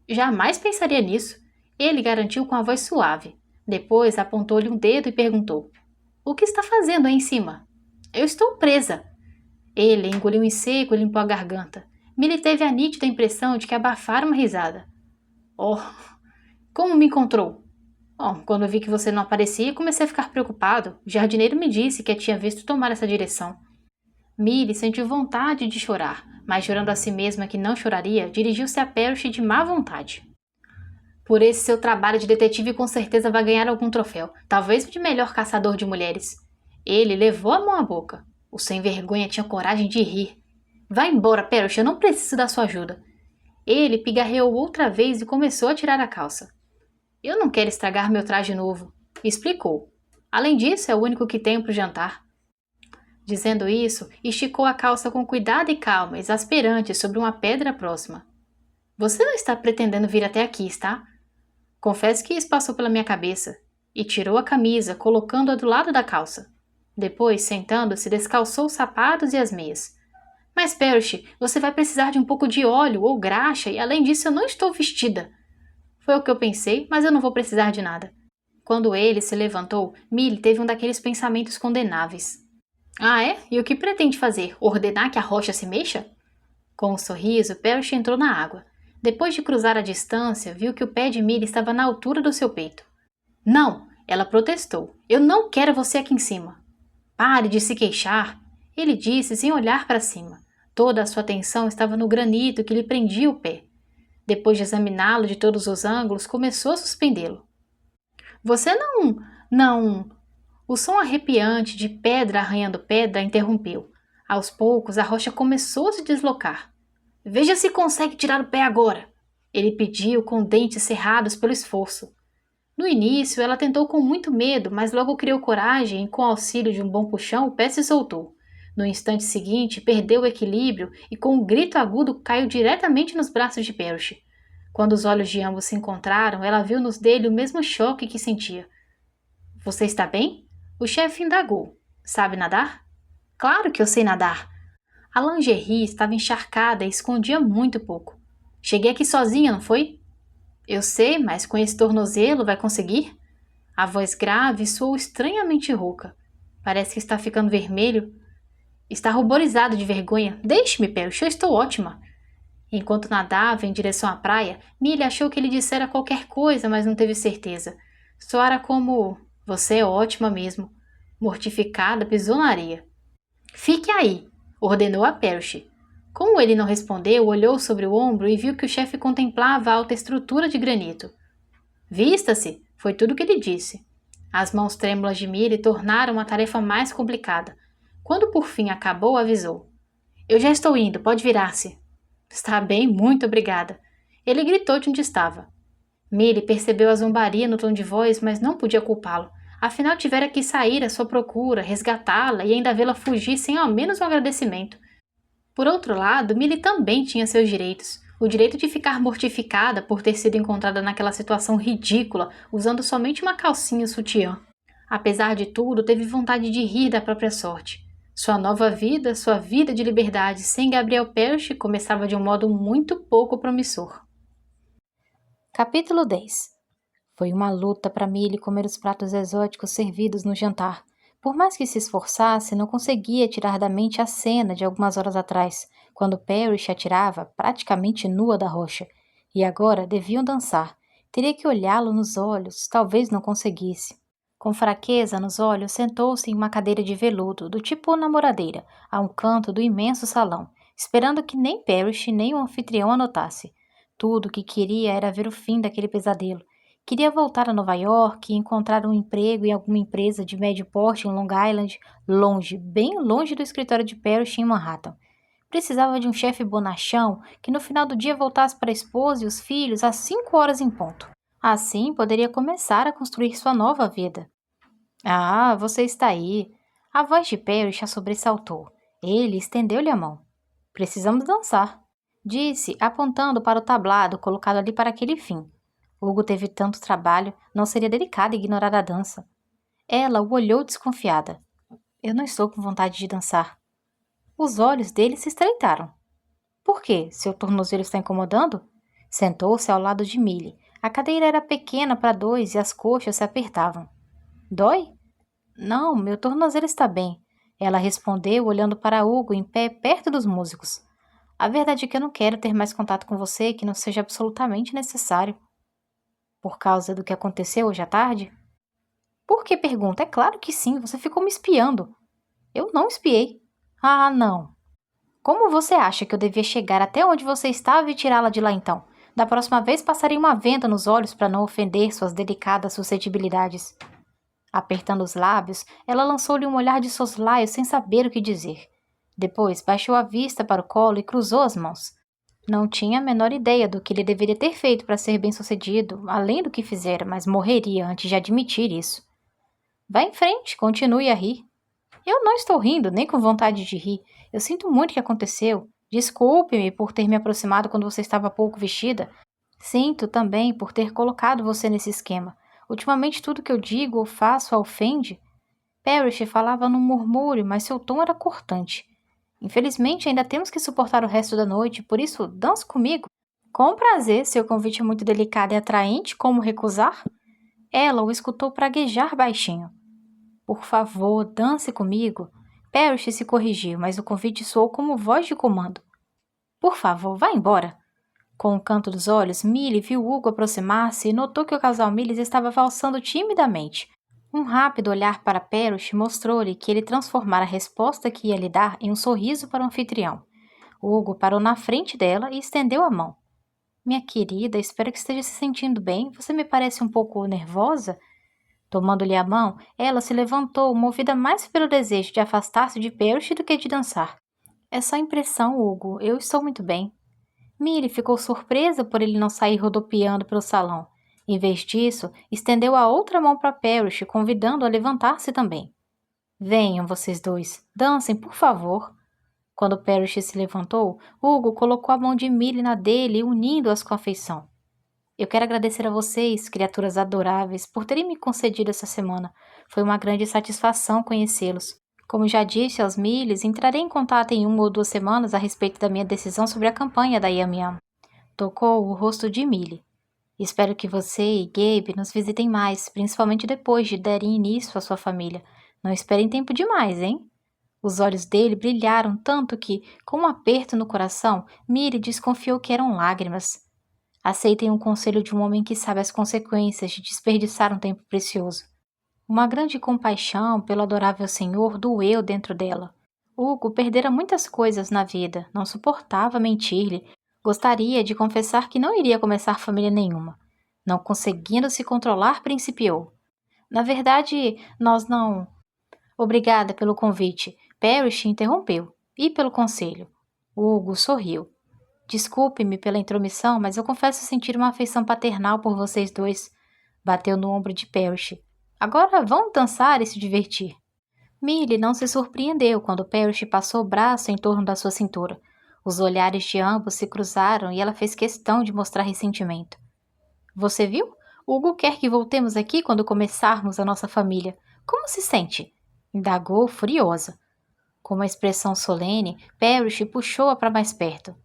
Jamais pensaria nisso. Ele garantiu com a voz suave. Depois apontou-lhe um dedo e perguntou. O que está fazendo aí em cima? Eu estou presa. Ele engoliu em seco e limpou a garganta. Milly teve a nítida impressão de que abafara uma risada. Oh, como me encontrou? Bom, quando vi que você não aparecia, comecei a ficar preocupado. O jardineiro me disse que a tinha visto tomar essa direção. Milly sentiu vontade de chorar, mas jurando a si mesma que não choraria, dirigiu-se a Perush de má vontade. Por esse seu trabalho de detetive com certeza vai ganhar algum troféu, talvez o de melhor caçador de mulheres. Ele levou a mão à boca. O sem-vergonha tinha coragem de rir. Vá embora, Perush, eu não preciso da sua ajuda. Ele pigarreou outra vez e começou a tirar a calça. Eu não quero estragar meu traje novo, explicou. Além disso, é o único que tenho para o jantar. Dizendo isso, esticou a calça com cuidado e calma, exasperante, sobre uma pedra próxima. Você não está pretendendo vir até aqui, está? Confesso que isso passou pela minha cabeça. E tirou a camisa, colocando-a do lado da calça. Depois, sentando-se, descalçou os sapatos e as meias. Mas, Perush, você vai precisar de um pouco de óleo ou graxa e, além disso, eu não estou vestida. Foi o que eu pensei, mas eu não vou precisar de nada. Quando ele se levantou, Milly teve um daqueles pensamentos condenáveis. Ah, é? E o que pretende fazer? Ordenar que a rocha se mexa? Com um sorriso, Perush entrou na água. Depois de cruzar a distância, viu que o pé de Milly estava na altura do seu peito. Não! Ela protestou. Eu não quero você aqui em cima. Pare de se queixar, ele disse sem olhar para cima. Toda a sua atenção estava no granito que lhe prendia o pé. Depois de examiná-lo de todos os ângulos, começou a suspendê-lo. Você não... O som arrepiante de pedra arranhando pedra interrompeu. Aos poucos, a rocha começou a se deslocar. Veja se consegue tirar o pé agora, ele pediu com dentes cerrados pelo esforço. No início, ela tentou com muito medo, mas logo criou coragem e, com o auxílio de um bom puxão, o pé se soltou. No instante seguinte, perdeu o equilíbrio e, com um grito agudo, caiu diretamente nos braços de Perush. Quando os olhos de ambos se encontraram, ela viu nos dele o mesmo choque que sentia. Você está bem? O chefe indagou. Sabe nadar? Claro que eu sei nadar. A lingerie estava encharcada e escondia muito pouco. Cheguei aqui sozinha, não foi? Eu sei, mas com esse tornozelo vai conseguir? A voz grave soou estranhamente rouca. Parece que está ficando vermelho. Está ruborizado de vergonha. Deixe-me, Perush, eu estou ótima. Enquanto nadava em direção à praia, Milly achou que ele dissera qualquer coisa, mas não teve certeza. Soara como... Você é ótima mesmo. Mortificada, pisou na areia. Fique aí, ordenou a Percy. Como ele não respondeu, olhou sobre o ombro e viu que o chefe contemplava a alta estrutura de granito. Vista-se, foi tudo o que ele disse. As mãos trêmulas de Milly tornaram a tarefa mais complicada. Quando por fim acabou, avisou. Eu já estou indo, pode virar-se. Está bem, muito obrigada. Ele gritou de onde estava. Milly percebeu a zombaria no tom de voz, mas não podia culpá-lo. Afinal, tivera que sair à sua procura, resgatá-la e ainda vê-la fugir sem ao menos um agradecimento. Por outro lado, Milly também tinha seus direitos. O direito de ficar mortificada por ter sido encontrada naquela situação ridícula, usando somente uma calcinha e sutiã. Apesar de tudo, teve vontade de rir da própria sorte. Sua nova vida, sua vida de liberdade sem Gabriel Percy começava de um modo muito pouco promissor. Capítulo 10. Foi uma luta para Milly comer os pratos exóticos servidos no jantar. Por mais que se esforçasse, não conseguia tirar da mente a cena de algumas horas atrás, quando Parrish atirava, praticamente nua da rocha. E agora deviam dançar. Teria que olhá-lo nos olhos, talvez não conseguisse. Com fraqueza nos olhos, sentou-se em uma cadeira de veludo, do tipo namoradeira, a um canto do imenso salão, esperando que nem Parrish nem o anfitrião a notasse. Tudo o que queria era ver o fim daquele pesadelo. Queria voltar a Nova York e encontrar um emprego em alguma empresa de médio porte em Long Island, longe, bem longe do escritório de Parrish em Manhattan. Precisava de um chefe bonachão que no final do dia voltasse para a esposa e os filhos às 5 horas em ponto. Assim, poderia começar a construir sua nova vida. Ah, você está aí. A voz de Parrish a sobressaltou. Ele estendeu-lhe a mão. Precisamos dançar, disse, apontando para o tablado colocado ali para aquele fim. Hugo teve tanto trabalho, não seria delicado ignorar a dança. Ela o olhou desconfiada. Eu não estou com vontade de dançar. Os olhos dele se estreitaram. Por quê? Seu tornozelo está incomodando? Sentou-se ao lado de Milly. A cadeira era pequena para dois e as coxas se apertavam. Dói? Não, meu tornozelo está bem. Ela respondeu, olhando para Hugo em pé perto dos músicos. A verdade é que eu não quero ter mais contato com você que não seja absolutamente necessário. Por causa do que aconteceu hoje à tarde? Por que pergunta? É claro que sim, você ficou me espiando. Eu não espiei. Ah, não. Como você acha que eu devia chegar até onde você estava e tirá-la de lá então? Da próxima vez passarei uma venda nos olhos para não ofender suas delicadas suscetibilidades. Apertando os lábios, ela lançou-lhe um olhar de soslaio sem saber o que dizer. Depois baixou a vista para o colo e cruzou as mãos. Não tinha a menor ideia do que ele deveria ter feito para ser bem-sucedido, além do que fizera, mas morreria antes de admitir isso. Vá em frente, continue a rir. Eu não estou rindo, nem com vontade de rir. Eu sinto muito o que aconteceu. Desculpe-me por ter me aproximado quando você estava pouco vestida. Sinto também por ter colocado você nesse esquema. Ultimamente tudo que eu digo ou faço a ofende. Parrish falava num murmúrio, mas seu tom era cortante. Infelizmente, ainda temos que suportar o resto da noite, por isso, dance comigo. Com prazer, seu convite é muito delicado e atraente, como recusar? Ela o escutou praguejar baixinho. Por favor, dance comigo. Parrish se corrigiu, mas o convite soou como voz de comando. Por favor, vá embora. Com o canto dos olhos, Milly viu Hugo aproximar-se e notou que o casal Mills estava valsando timidamente. Um rápido olhar para Parrish mostrou-lhe que ele transformara a resposta que ia lhe dar em um sorriso para o anfitrião. Hugo parou na frente dela e estendeu a mão. Minha querida, espero que esteja se sentindo bem. Você me parece um pouco nervosa? Tomando-lhe a mão, ela se levantou, movida mais pelo desejo de afastar-se de Parrish do que de dançar. É só impressão, Hugo. Eu estou muito bem. Milly ficou surpresa por ele não sair rodopiando pelo salão. Em vez disso, estendeu a outra mão para Parrish, convidando-o a levantar-se também. Venham, vocês dois. Dancem, por favor. Quando Parrish se levantou, Hugo colocou a mão de Milly na dele, unindo-as com afeição. Eu quero agradecer a vocês, criaturas adoráveis, por terem me concedido essa semana. Foi uma grande satisfação conhecê-los. Como já disse aos Milles, entrarei em contato em 1 ou 2 semanas a respeito da minha decisão sobre a campanha da Yam Yam. Tocou o rosto de Milly. Espero que você e Gabe nos visitem mais, principalmente depois de derem início à sua família. Não esperem tempo demais, hein? Os olhos dele brilharam tanto que, com um aperto no coração, Milly desconfiou que eram lágrimas. Aceitem o conselho de um homem que sabe as consequências de desperdiçar um tempo precioso. Uma grande compaixão pelo adorável senhor doeu dentro dela. Hugo perdera muitas coisas na vida, não suportava mentir-lhe, gostaria de confessar que não iria começar família nenhuma. Não conseguindo se controlar, principiou. Na verdade, nós não. Obrigada pelo convite. Parrish interrompeu. E pelo conselho. Hugo sorriu. Desculpe-me pela intromissão, mas eu confesso sentir uma afeição paternal por vocês dois. Bateu no ombro de Parrish. Agora vão dançar e se divertir. Millie não se surpreendeu quando Parrish passou o braço em torno da sua cintura. Os olhares de ambos se cruzaram e ela fez questão de mostrar ressentimento. Você viu? Hugo quer que voltemos aqui quando começarmos a nossa família. Como se sente? Indagou, furiosa. Com uma expressão solene, Parrish puxou-a para mais perto.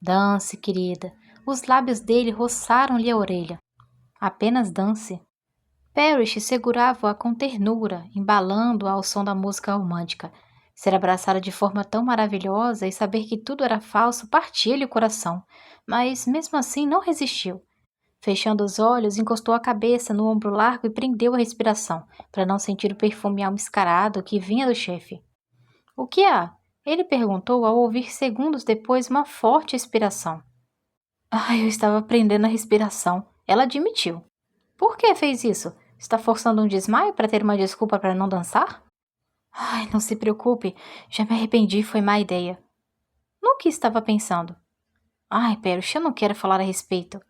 Dance, querida. Os lábios dele roçaram-lhe a orelha. Apenas dance. Parrish segurava-a com ternura, embalando-a ao som da música romântica. Ser abraçada de forma tão maravilhosa e saber que tudo era falso partia-lhe o coração, mas mesmo assim não resistiu. Fechando os olhos, encostou a cabeça no ombro largo e prendeu a respiração, para não sentir o perfume almiscarado que vinha do chefe. O que há? Ele perguntou ao ouvir segundos depois uma forte expiração. Eu estava prendendo a respiração. Ela admitiu. Por que fez isso? Está forçando um desmaio para ter uma desculpa para não dançar? Não se preocupe. Já me arrependi, foi má ideia. No que estava pensando? Parrish, eu não quero falar a respeito.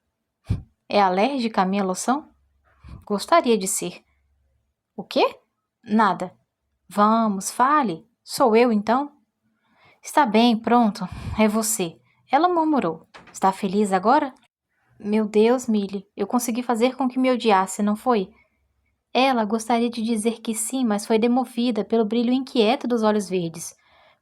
É alérgica à minha loção? Gostaria de ser. O quê? Nada. Vamos, fale. Sou eu, então? Está bem, pronto. É você. Ela murmurou. Está feliz agora? Meu Deus, Millie, eu consegui fazer com que me odiasse, não foi? Ela gostaria de dizer que sim, mas foi demovida pelo brilho inquieto dos olhos verdes.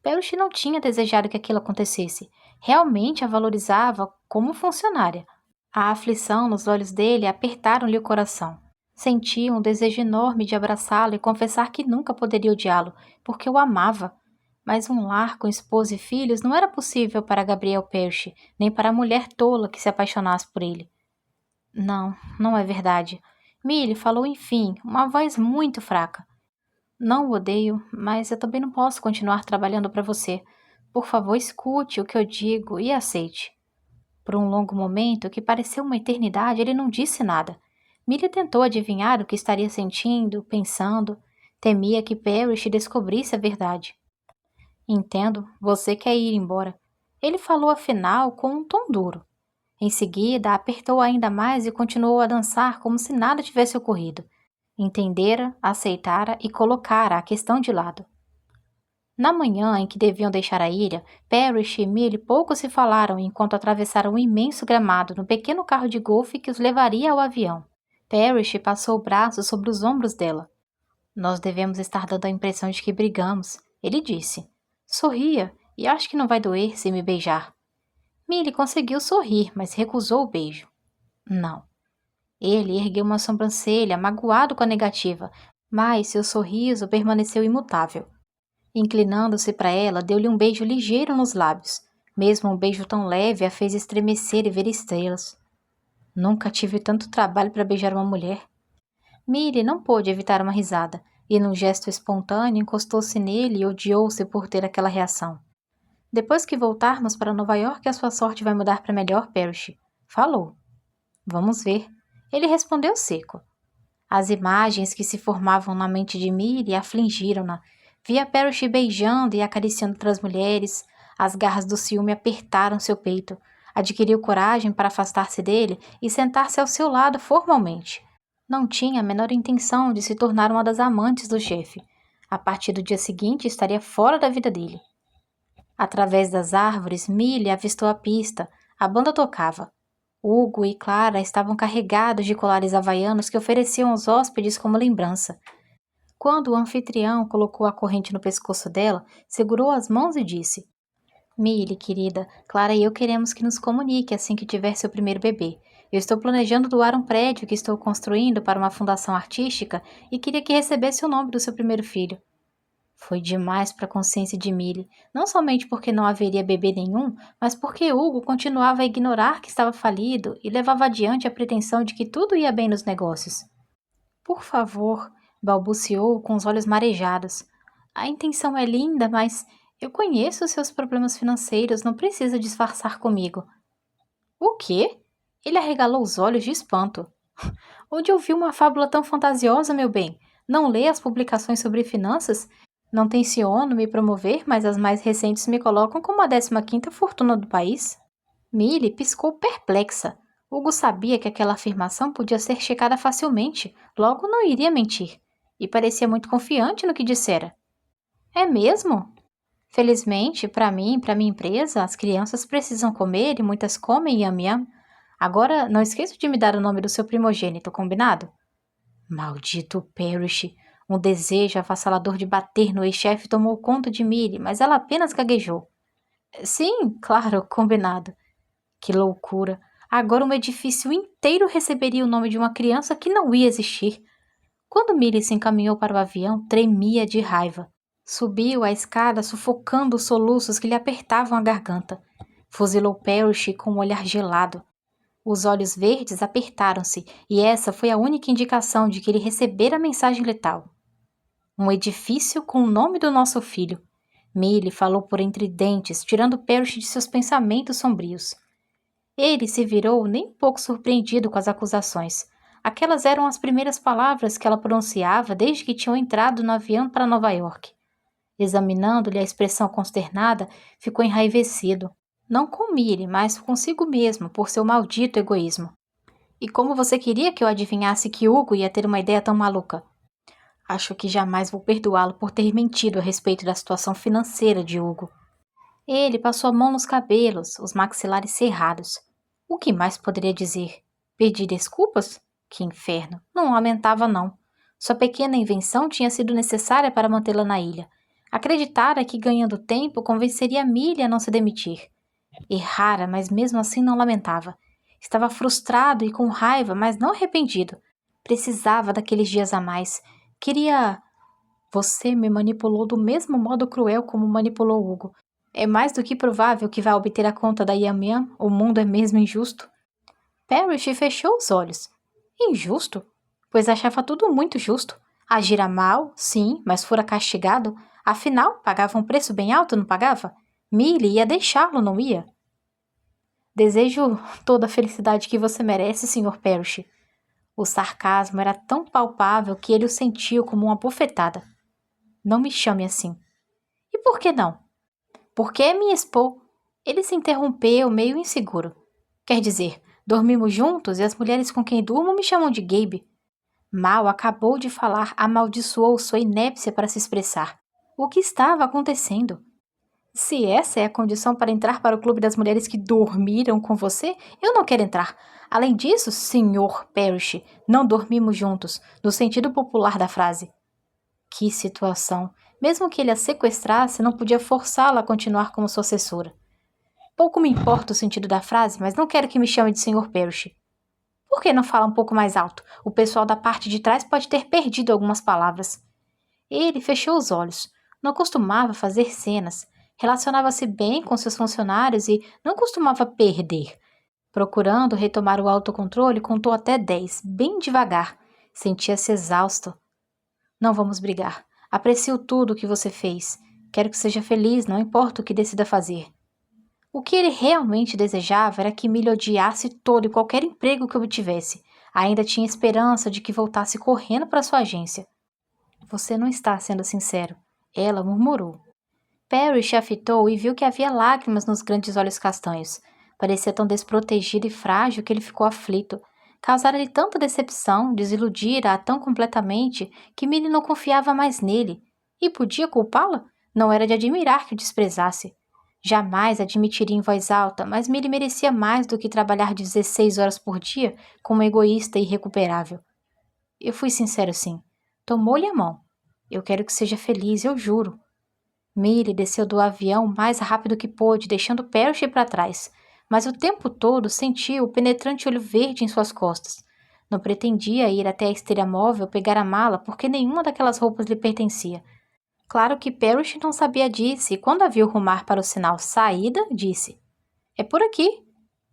Parrish não tinha desejado que aquilo acontecesse. Realmente a valorizava como funcionária. A aflição nos olhos dele apertaram-lhe o coração. Sentia um desejo enorme de abraçá-lo e confessar que nunca poderia odiá-lo, porque o amava. Mas um lar com esposa e filhos não era possível para Gabriel Parrish, nem para a mulher tola que se apaixonasse por ele. Não, não é verdade. Millie falou enfim, uma voz muito fraca. Não o odeio, mas eu também não posso continuar trabalhando para você. Por favor, escute o que eu digo e aceite. Por um longo momento, que pareceu uma eternidade, ele não disse nada. Millie tentou adivinhar o que estaria sentindo, pensando. Temia que Parrish descobrisse a verdade. Entendo, você quer ir embora. Ele falou afinal com um tom duro. Em seguida, apertou ainda mais e continuou a dançar como se nada tivesse ocorrido. Entendera, aceitara e colocara a questão de lado. Na manhã em que deviam deixar a ilha, Parrish e Millie pouco se falaram enquanto atravessaram um imenso gramado no pequeno carro de golfe que os levaria ao avião. Parrish passou o braço sobre os ombros dela. Nós devemos estar dando a impressão de que brigamos, ele disse. Sorria, e acho que não vai doer se me beijar. Millie conseguiu sorrir, mas recusou o beijo. Não. Ele ergueu uma sobrancelha, magoado com a negativa, mas seu sorriso permaneceu imutável. Inclinando-se para ela, deu-lhe um beijo ligeiro nos lábios. Mesmo um beijo tão leve a fez estremecer e ver estrelas. Nunca tive tanto trabalho para beijar uma mulher. Millie não pôde evitar uma risada, e num gesto espontâneo encostou-se nele e odiou-se por ter aquela reação. Depois que voltarmos para Nova York, a sua sorte vai mudar para melhor, Parrish. Falou. Vamos ver. Ele respondeu seco. As imagens que se formavam na mente de Millie afligiram-na. Via Parrish beijando e acariciando outras mulheres. As garras do ciúme apertaram seu peito. Adquiriu coragem para afastar-se dele e sentar-se ao seu lado formalmente. Não tinha a menor intenção de se tornar uma das amantes do chefe. A partir do dia seguinte estaria fora da vida dele. Através das árvores, Millie avistou a pista. A banda tocava. Hugo e Clara estavam carregados de colares havaianos que ofereciam aos hóspedes como lembrança. Quando o anfitrião colocou a corrente no pescoço dela, segurou as mãos e disse: Millie, querida, Clara e eu queremos que nos comunique assim que tiver seu primeiro bebê. Eu estou planejando doar um prédio que estou construindo para uma fundação artística e queria que recebesse o nome do seu primeiro filho. Foi demais para a consciência de Millie, não somente porque não haveria bebê nenhum, mas porque Hugo continuava a ignorar que estava falido e levava adiante a pretensão de que tudo ia bem nos negócios. Por favor, balbuciou com os olhos marejados. A intenção é linda, mas eu conheço os seus problemas financeiros, não precisa disfarçar comigo. O quê? Ele arregalou os olhos de espanto. Onde ouviu uma fábula tão fantasiosa, meu bem? Não lê as publicações sobre finanças? Não tenciono me promover, mas as mais recentes me colocam como a 15ª fortuna do país. Millie piscou perplexa. Hugo sabia que aquela afirmação podia ser checada facilmente, logo não iria mentir. E parecia muito confiante no que dissera. É mesmo? Felizmente, para mim e para minha empresa, as crianças precisam comer e muitas comem yam-yam. Agora, não esqueça de me dar o nome do seu primogênito, combinado? Maldito Parrish! Um desejo avassalador de bater no ex-chefe tomou conta de Millie, mas ela apenas gaguejou. Sim, claro, combinado. Que loucura! Agora um edifício inteiro receberia o nome de uma criança que não ia existir. Quando Millie se encaminhou para o avião, tremia de raiva. Subiu a escada sufocando os soluços que lhe apertavam a garganta. Fuzilou Parrish com um olhar gelado. Os olhos verdes apertaram-se, e essa foi a única indicação de que ele recebera a mensagem letal. Um edifício com o nome do nosso filho. Millie falou por entre dentes, tirando Parrish de seus pensamentos sombrios. Ele se virou nem pouco surpreendido com as acusações. Aquelas eram as primeiras palavras que ela pronunciava desde que tinham entrado no avião para Nova York. Examinando-lhe a expressão consternada, ficou enraivecido. Não com Millie, mas consigo mesmo, por seu maldito egoísmo. E como você queria que eu adivinhasse que Hugo ia ter uma ideia tão maluca? Acho que jamais vou perdoá-lo por ter mentido a respeito da situação financeira de Hugo. Ele passou a mão nos cabelos, os maxilares cerrados. O que mais poderia dizer? Pedir desculpas? Que inferno! Não lamentava, não. Sua pequena invenção tinha sido necessária para mantê-la na ilha. Acreditara que, ganhando tempo, convenceria Millie a não se demitir. Errara, mas mesmo assim não lamentava. Estava frustrado e com raiva, mas não arrependido. Precisava daqueles dias a mais. Queria... Você me manipulou do mesmo modo cruel como manipulou Hugo. É mais do que provável que vá obter a conta da Yam Yam. O mundo é mesmo injusto. Parrish fechou os olhos. Injusto? Pois achava tudo muito justo. Agira mal, sim, mas fora castigado. Afinal, pagava um preço bem alto, não pagava? Millie ia deixá-lo, não ia? Desejo toda a felicidade que você merece, Sr. Parrish. O sarcasmo era tão palpável que ele o sentiu como uma bofetada. Não me chame assim. E por que não? Porque é minha esposa. Ele se interrompeu, meio inseguro. Quer dizer, dormimos juntos e as mulheres com quem durmo me chamam de Gabe. Mal acabou de falar, amaldiçoou sua inépcia para se expressar. O que estava acontecendo? Se essa é a condição para entrar para o clube das mulheres que dormiram com você, eu não quero entrar. Além disso, Sr. Parrish, não dormimos juntos, no sentido popular da frase. Que situação! Mesmo que ele a sequestrasse, não podia forçá-la a continuar como sua assessora. Pouco me importa o sentido da frase, mas não quero que me chame de Sr. Parrish. Por que não fala um pouco mais alto? O pessoal da parte de trás pode ter perdido algumas palavras. Ele fechou os olhos. Não costumava fazer cenas. Relacionava-se bem com seus funcionários e não costumava perder. Procurando retomar o autocontrole, contou até 10, bem devagar. Sentia-se exausto. Não vamos brigar. Aprecio tudo o que você fez. Quero que seja feliz, não importa o que decida fazer. O que ele realmente desejava era que Millie odiasse todo e qualquer emprego que obtivesse. Ainda tinha esperança de que voltasse correndo para sua agência. Você não está sendo sincero. Ela murmurou. Parrish a fitou e viu que havia lágrimas nos grandes olhos castanhos. Parecia tão desprotegido e frágil que ele ficou aflito. Causara-lhe tanta decepção, desiludira-a tão completamente que Millie não confiava mais nele. E podia culpá-la? Não era de admirar que o desprezasse. Jamais admitiria em voz alta, mas Millie merecia mais do que trabalhar 16 horas por dia como uma egoísta irrecuperável. Eu fui sincero, sim. Tomou-lhe a mão. Eu quero que seja feliz, eu juro. Millie desceu do avião o mais rápido que pôde, deixando Parrish para trás, mas o tempo todo sentiu o penetrante olho verde em suas costas. Não pretendia ir até a esteira móvel pegar a mala porque nenhuma daquelas roupas lhe pertencia. Claro que Parrish não sabia disso e quando a viu rumar para o sinal saída, disse: É por aqui.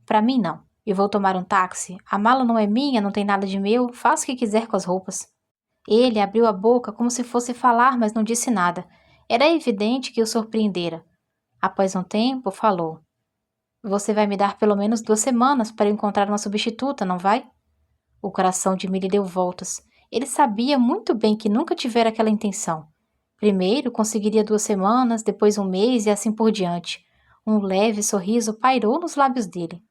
Para mim não. Eu vou tomar um táxi. A mala não é minha, não tem nada de meu. Faça o que quiser com as roupas. Ele abriu a boca como se fosse falar, mas não disse nada. Era evidente que o surpreendera. Após um tempo, falou. Você vai me dar pelo menos 2 semanas para eu encontrar uma substituta, não vai? O coração de Milly deu voltas. Ele sabia muito bem que nunca tivera aquela intenção. Primeiro conseguiria 2 semanas, depois um mês e assim por diante. Um leve sorriso pairou nos lábios dele.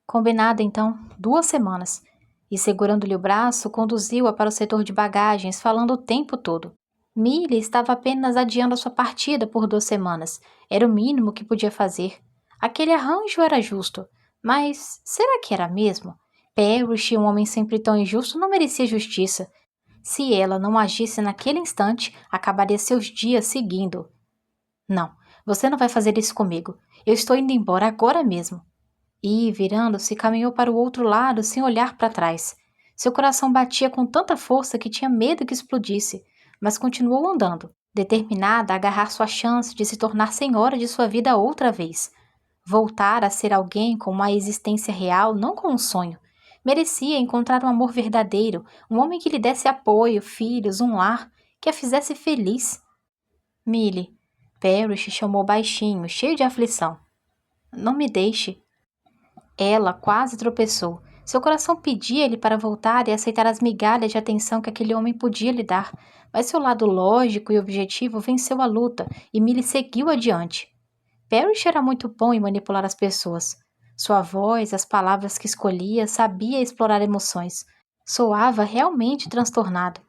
Combinado então, 2 semanas. E segurando-lhe o braço, conduziu-a para o setor de bagagens, falando o tempo todo. Milly estava apenas adiando a sua partida por 2 semanas. Era o mínimo que podia fazer. Aquele arranjo era justo. Mas será que era mesmo? Parrish, um homem sempre tão injusto, não merecia justiça. Se ela não agisse naquele instante, acabaria seus dias seguindo. Não, você não vai fazer isso comigo. Eu estou indo embora agora mesmo. E, virando-se, caminhou para o outro lado sem olhar para trás. Seu coração batia com tanta força que tinha medo que explodisse, mas continuou andando, determinada a agarrar sua chance de se tornar senhora de sua vida outra vez. Voltar a ser alguém com uma existência real, não com um sonho. Merecia encontrar um amor verdadeiro, um homem que lhe desse apoio, filhos, um lar, que a fizesse feliz. Milly, Parrish chamou baixinho, cheio de aflição. Não me deixe. Ela quase tropeçou. Seu coração pedia-lhe para voltar e aceitar as migalhas de atenção que aquele homem podia lhe dar, mas seu lado lógico e objetivo venceu a luta e Milly seguiu adiante. Parrish era muito bom em manipular as pessoas. Sua voz, as palavras que escolhia, sabia explorar emoções. Soava realmente transtornado.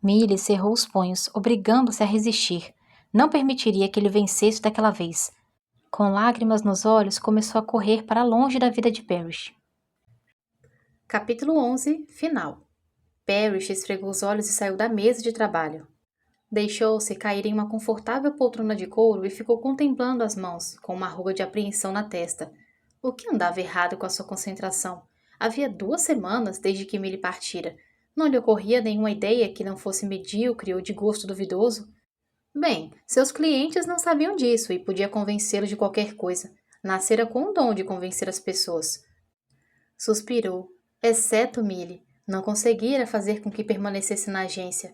Milly cerrou os punhos, obrigando-se a resistir. Não permitiria que ele vencesse daquela vez. Com lágrimas nos olhos, começou a correr para longe da vida de Parrish. Capítulo 11. Final. Parrish esfregou os olhos e saiu da mesa de trabalho. Deixou-se cair em uma confortável poltrona de couro e ficou contemplando as mãos, com uma ruga de apreensão na testa. O que andava errado com a sua concentração? Havia 2 semanas desde que Milly partira. Não lhe ocorria nenhuma ideia que não fosse medíocre ou de gosto duvidoso? Bem, seus clientes não sabiam disso e podia convencê-los de qualquer coisa. Nascera com o dom de convencer as pessoas. Suspirou, exceto Milly. Não conseguira fazer com que permanecesse na agência.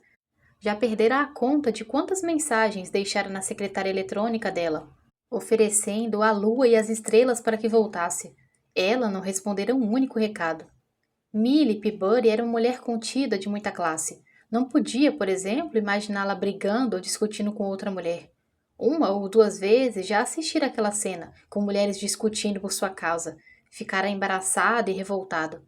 Já perdera a conta de quantas mensagens deixara na secretária eletrônica dela, oferecendo a lua e as estrelas para que voltasse. Ela não respondera um único recado. Milly Peabody era uma mulher contida de muita classe. Não podia, por exemplo, imaginá-la brigando ou discutindo com outra mulher. 1 ou 2 vezes já assistira àquela cena, com mulheres discutindo por sua causa. Ficara embaraçado e revoltado.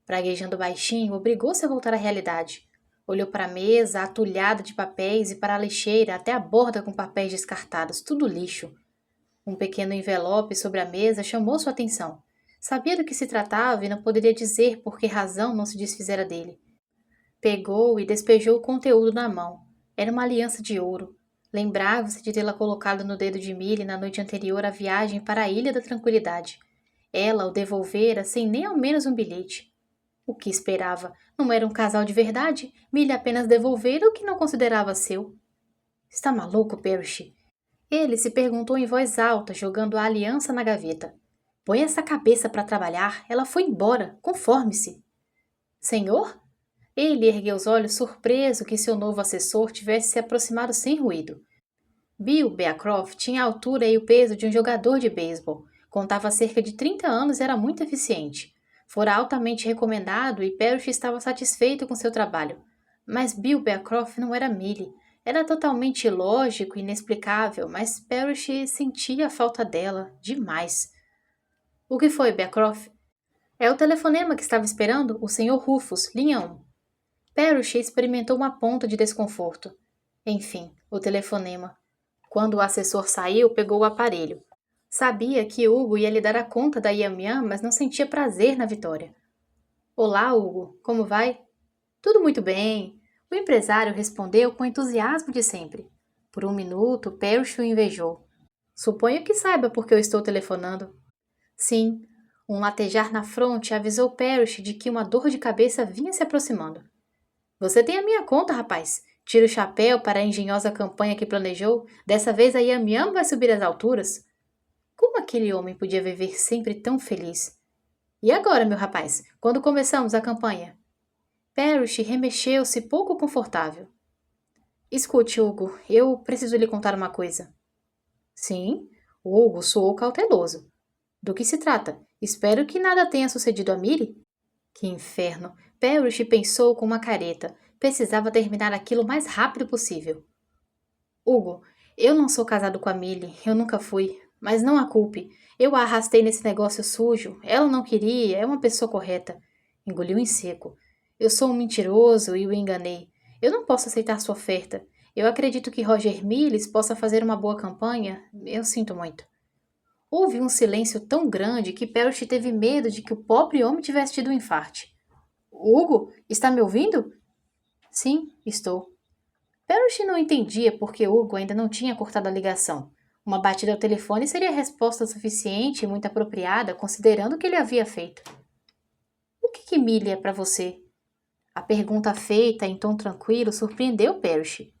Praguejando baixinho, obrigou-se a voltar à realidade. Olhou para a mesa, atulhada de papéis, e para a lixeira, até a borda com papéis descartados, tudo lixo. Um pequeno envelope sobre a mesa chamou sua atenção. Sabia do que se tratava e não poderia dizer por que razão não se desfizera dele. Pegou e despejou o conteúdo na mão. Era uma aliança de ouro. Lembrava-se de tê-la colocado no dedo de Milly na noite anterior à viagem para a Ilha da Tranquilidade. Ela o devolvera sem nem ao menos um bilhete. O que esperava? Não era um casal de verdade? Milly apenas devolvera o que não considerava seu. Está maluco, Parrish? Ele se perguntou em voz alta, jogando a aliança na gaveta. Põe essa cabeça para trabalhar. Ela foi embora. Conforme-se. Senhor? Ele ergueu os olhos surpreso que seu novo assessor tivesse se aproximado sem ruído. Bill Beacroft tinha a altura e o peso de um jogador de beisebol. Contava cerca de 30 anos e era muito eficiente. Fora altamente recomendado e Parrish estava satisfeito com seu trabalho. Mas Bill Beacroft não era Milly. Era totalmente ilógico e inexplicável, mas Parrish sentia a falta dela demais. O que foi, Beacroft? É o telefonema que estava esperando, o Sr. Rufus, linha 1. Parrish experimentou uma ponta de desconforto. Enfim, o telefonema. Quando o assessor saiu, pegou o aparelho. Sabia que Hugo ia lhe dar a conta da Yam Yam, mas não sentia prazer na vitória. Olá, Hugo. Como vai? Tudo muito bem. O empresário respondeu com o entusiasmo de sempre. Por um minuto, Parrish o invejou. Suponho que saiba por que eu estou telefonando. Sim. Um latejar na fronte avisou Parrish de que uma dor de cabeça vinha se aproximando. Você tem a minha conta, rapaz. Tira o chapéu para a engenhosa campanha que planejou. Dessa vez a Yam Yam vai subir às alturas. Como aquele homem podia viver sempre tão feliz? E agora, meu rapaz, quando começamos a campanha? Parrish remexeu-se pouco confortável. Escute, Hugo, eu preciso lhe contar uma coisa. Sim, Hugo soou cauteloso. Do que se trata? Espero que nada tenha sucedido a Miri. Que inferno! Parrish pensou com uma careta. Precisava terminar aquilo o mais rápido possível. Hugo, eu não sou casado com a Millie, eu nunca fui. Mas não a culpe. Eu a arrastei nesse negócio sujo. Ela não queria, é uma pessoa correta. Engoliu em seco. Eu sou um mentiroso e o enganei. Eu não posso aceitar sua oferta. Eu acredito que Roger Mills possa fazer uma boa campanha. Eu sinto muito. Houve um silêncio tão grande que Parrish teve medo de que o pobre homem tivesse tido um infarte. Hugo, está me ouvindo? Sim, estou. Parrish não entendia por que Hugo ainda não tinha cortado a ligação. Uma batida ao telefone seria resposta suficiente e muito apropriada, considerando o que ele havia feito. O que Millie é para você? A pergunta feita em tom tranquilo surpreendeu Parrish.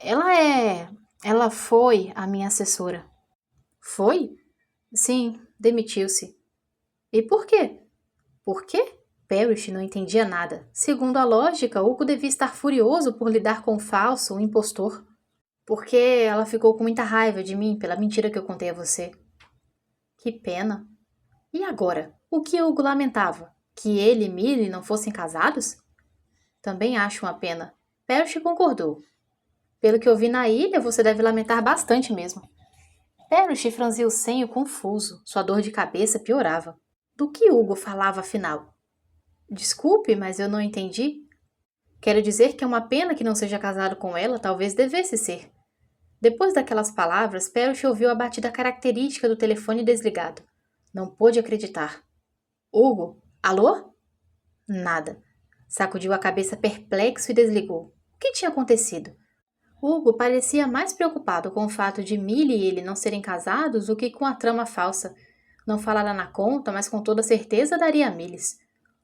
Ela foi a minha assessora. Foi? Sim, demitiu-se. E por quê? Por quê? Parrish não entendia nada. Segundo a lógica, Hugo devia estar furioso por lidar com o falso, o impostor. Porque ela ficou com muita raiva de mim pela mentira que eu contei a você. Que pena. E agora? O que Hugo lamentava? Que ele e Millie não fossem casados? Também acho uma pena. Parrish concordou. Pelo que eu vi na ilha, você deve lamentar bastante mesmo. Parrish franziu o senho confuso. Sua dor de cabeça piorava. Do que Hugo falava afinal? Desculpe, mas eu não entendi. Quero dizer que é uma pena que não seja casado com ela, talvez devesse ser. Depois daquelas palavras, Parrish ouviu a batida característica do telefone desligado. Não pôde acreditar. Hugo? Alô? Nada. Sacudiu a cabeça perplexo e desligou. O que tinha acontecido? Hugo parecia mais preocupado com o fato de Millie e ele não serem casados do que com a trama falsa. Não falara na conta, mas com toda certeza daria a Milles.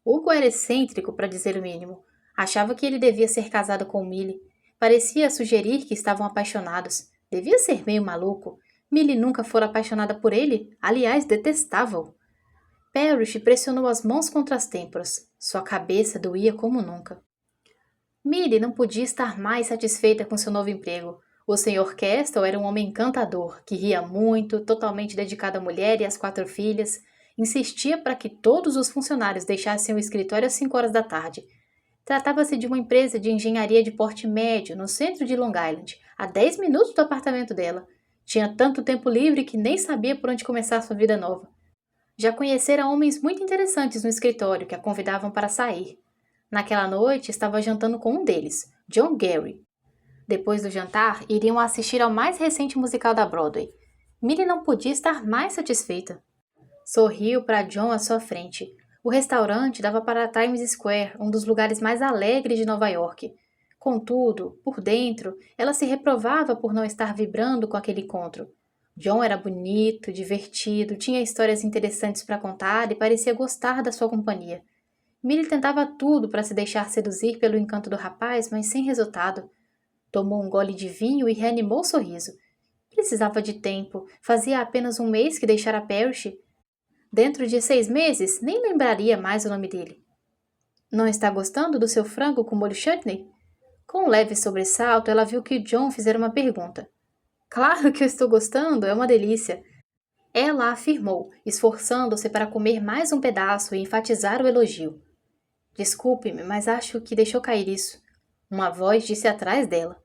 Hugo era excêntrico, para dizer o mínimo. Achava que ele devia ser casado com Millie. Parecia sugerir que estavam apaixonados. Devia ser meio maluco. Millie nunca fora apaixonada por ele. Aliás, detestava-o. Parrish pressionou as mãos contra as têmporas. Sua cabeça doía como nunca. Millie não podia estar mais satisfeita com seu novo emprego. O Sr. Castle era um homem encantador, que ria muito, totalmente dedicado à mulher e às 4 filhas. Insistia para que todos os funcionários deixassem o escritório às 5 horas da tarde. Tratava-se de uma empresa de engenharia de porte médio, no centro de Long Island, a 10 minutos do apartamento dela. Tinha tanto tempo livre que nem sabia por onde começar sua vida nova. Já conhecera homens muito interessantes no escritório que a convidavam para sair. Naquela noite, estava jantando com um deles, John Gary. Depois do jantar, iriam assistir ao mais recente musical da Broadway. Millie não podia estar mais satisfeita. Sorriu para John à sua frente. O restaurante dava para Times Square, um dos lugares mais alegres de Nova York. Contudo, por dentro, ela se reprovava por não estar vibrando com aquele encontro. John era bonito, divertido, tinha histórias interessantes para contar e parecia gostar da sua companhia. Millie tentava tudo para se deixar seduzir pelo encanto do rapaz, mas sem resultado. Tomou um gole de vinho e reanimou o sorriso. Precisava de tempo. Fazia apenas um mês que deixara Parrish. Dentro de 6 meses, nem lembraria mais o nome dele. Não está gostando do seu frango com molho chutney? Com um leve sobressalto, ela viu que John fizera uma pergunta. Claro que eu estou gostando, é uma delícia. Ela afirmou, esforçando-se para comer mais um pedaço e enfatizar o elogio. Desculpe-me, mas acho que deixou cair isso. Uma voz disse atrás dela.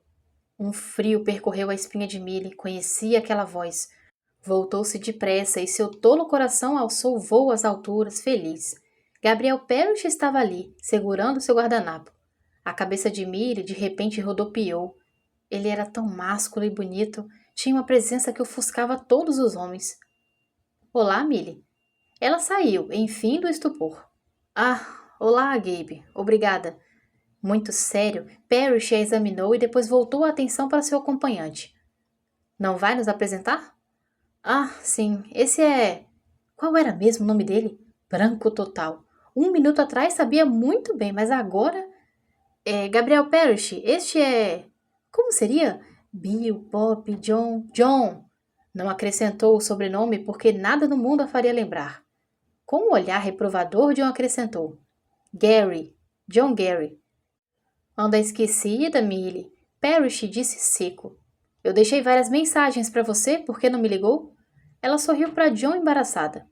Um frio percorreu a espinha de Millie, conhecia aquela voz. Voltou-se depressa e seu tolo coração alçou voo às alturas, feliz. Gabriel Parrish estava ali, segurando seu guardanapo. A cabeça de Millie de repente rodopiou. Ele era tão másculo e bonito, tinha uma presença que ofuscava todos os homens. Olá, Millie. Ela saiu, enfim, do estupor. Ah, olá, Gabe. Obrigada. Muito sério, Parrish a examinou e depois voltou a atenção para seu acompanhante. Não vai nos apresentar? Ah, sim, esse é... Qual era mesmo o nome dele? Branco total. 1 minuto atrás sabia muito bem, mas agora... Gabriel Parrish, este é... Como seria? Bill, Bob, John... John! Não acrescentou o sobrenome porque nada no mundo a faria lembrar. Com um olhar reprovador, John acrescentou. Gary. John Gary. Anda esquecida, Millie. Parrish disse seco. Eu deixei várias mensagens para você, por que não me ligou? Ela sorriu para John embaraçada.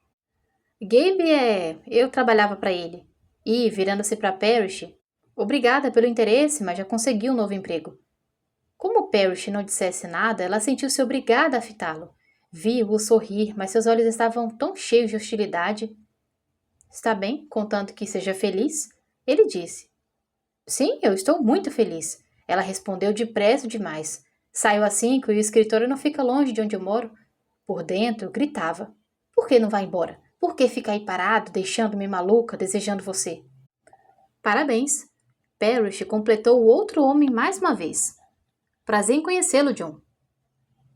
Gabe Eu trabalhava para ele. E, virando-se para Parrish, obrigada pelo interesse, mas já consegui um novo emprego. Como Parrish não dissesse nada, ela sentiu-se obrigada a fitá-lo. Viu-o sorrir, mas seus olhos estavam tão cheios de hostilidade. Está bem, contanto que seja feliz? Ele disse. Sim, eu estou muito feliz. Ela respondeu depressa demais. Saiu assim que o escritório não fica longe de onde eu moro. Por dentro, gritava. Por que não vai embora? Por que fica aí parado, deixando-me maluca, desejando você? Parabéns. Parrish completou o outro homem mais uma vez. Prazer em conhecê-lo, John.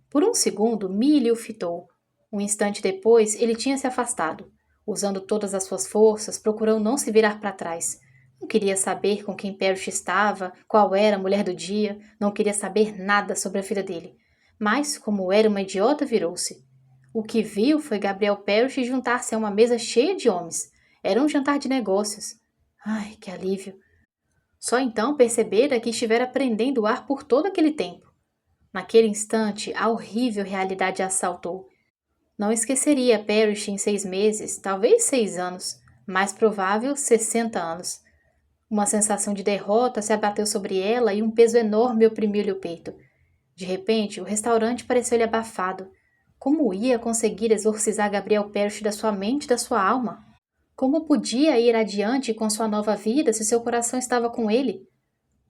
Por um segundo, Millie o fitou. Um instante depois, ele tinha se afastado. Usando todas as suas forças, procurou não se virar para trás. Não queria saber com quem Parrish estava, qual era a mulher do dia, não queria saber nada sobre a vida dele. Mas, como era uma idiota, virou-se. O que viu foi Gabriel Parrish juntar-se a uma mesa cheia de homens. Era um jantar de negócios. Ai, que alívio! Só então percebera que estivera prendendo o ar por todo aquele tempo. Naquele instante, a horrível realidade a assaltou. Não esqueceria Parrish em 6 meses, talvez 6 anos, mais provável 60 anos. Uma sensação de derrota se abateu sobre ela e um peso enorme oprimiu-lhe o peito. De repente, o restaurante pareceu-lhe abafado. Como ia conseguir exorcizar Gabriel Parrish da sua mente e da sua alma? Como podia ir adiante com sua nova vida se seu coração estava com ele?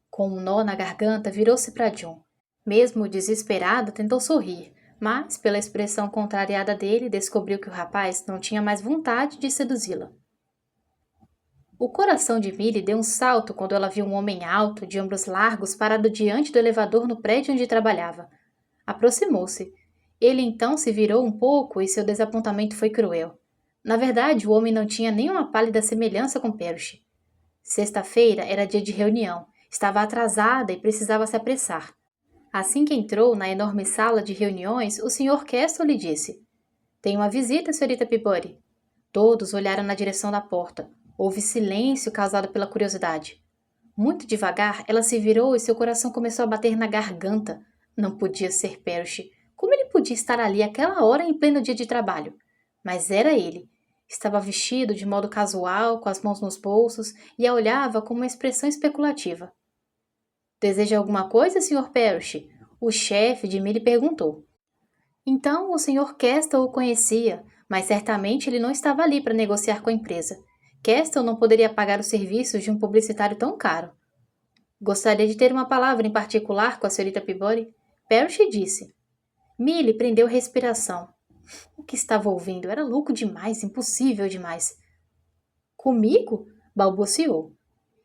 Com um nó na garganta, virou-se para John. Mesmo desesperado, tentou sorrir, mas, pela expressão contrariada dele, descobriu que o rapaz não tinha mais vontade de seduzi-la. O coração de Millie deu um salto quando ela viu um homem alto, de ombros largos, parado diante do elevador no prédio onde trabalhava. Aproximou-se. Ele então se virou um pouco e seu desapontamento foi cruel. Na verdade, o homem não tinha nenhuma pálida semelhança com Parrish. Sexta-feira era dia de reunião. Estava atrasada e precisava se apressar. Assim que entrou na enorme sala de reuniões, o Sr. Castle lhe disse: Tenho uma visita, Srta. Peabody. Todos olharam na direção da porta. Houve silêncio causado pela curiosidade. Muito devagar, ela se virou e seu coração começou a bater na garganta. Não podia ser Parrish. Como ele podia estar ali àquela hora em pleno dia de trabalho? Mas era ele. Estava vestido de modo casual, com as mãos nos bolsos, e a olhava com uma expressão especulativa. Deseja alguma coisa, Sr. Parrish? O chefe de Millie perguntou. Então o Sr. Castle o conhecia, mas certamente ele não estava ali para negociar com a empresa. Castle não poderia pagar os serviços de um publicitário tão caro. Gostaria de ter uma palavra em particular com a Srta. Peabody? Parrish disse. Millie prendeu respiração. O que estava ouvindo era louco demais, impossível demais. Comigo? Balbuciou.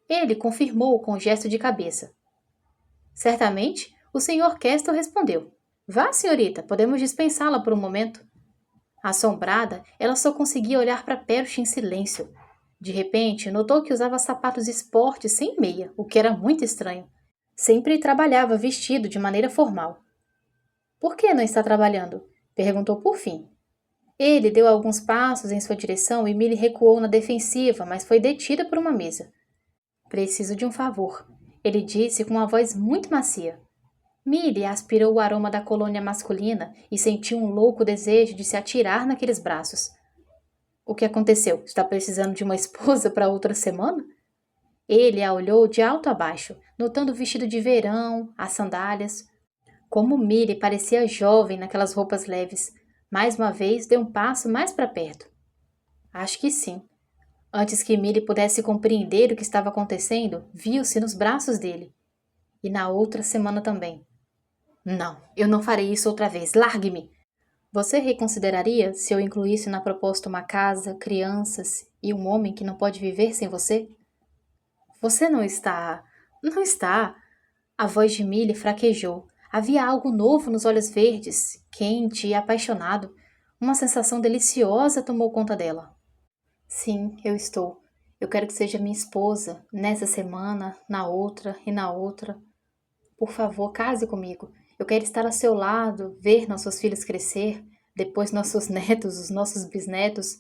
Ele confirmou com um gesto de cabeça. Certamente, o Sr. Castle respondeu. Vá, senhorita, podemos dispensá-la por um momento. Assombrada, ela só conseguia olhar para Parrish em silêncio. De repente, notou que usava sapatos esportes sem meia, o que era muito estranho. Sempre trabalhava vestido de maneira formal. Por que não está trabalhando? Perguntou por fim. Ele deu alguns passos em sua direção e Millie recuou na defensiva, mas foi detida por uma mesa. Preciso de um favor, ele disse com uma voz muito macia. Millie aspirou o aroma da colônia masculina e sentiu um louco desejo de se atirar naqueles braços. O que aconteceu? Está precisando de uma esposa para outra semana? Ele a olhou de alto a baixo, notando o vestido de verão, as sandálias. Como Millie parecia jovem naquelas roupas leves. Mais uma vez deu um passo mais para perto. Acho que sim. Antes que Millie pudesse compreender o que estava acontecendo, viu-se nos braços dele. E na outra semana também. Não, eu não farei isso outra vez. Largue-me! Você reconsideraria se eu incluísse na proposta uma casa, crianças e um homem que não pode viver sem você? Você não está... Não está... A voz de Millie fraquejou. Havia algo novo nos olhos verdes, quente e apaixonado. Uma sensação deliciosa tomou conta dela. Sim, eu estou. Eu quero que seja minha esposa, nessa semana, na outra e na outra. Por favor, case comigo. Eu quero estar ao seu lado, ver nossos filhos crescer, depois nossos netos, os nossos bisnetos.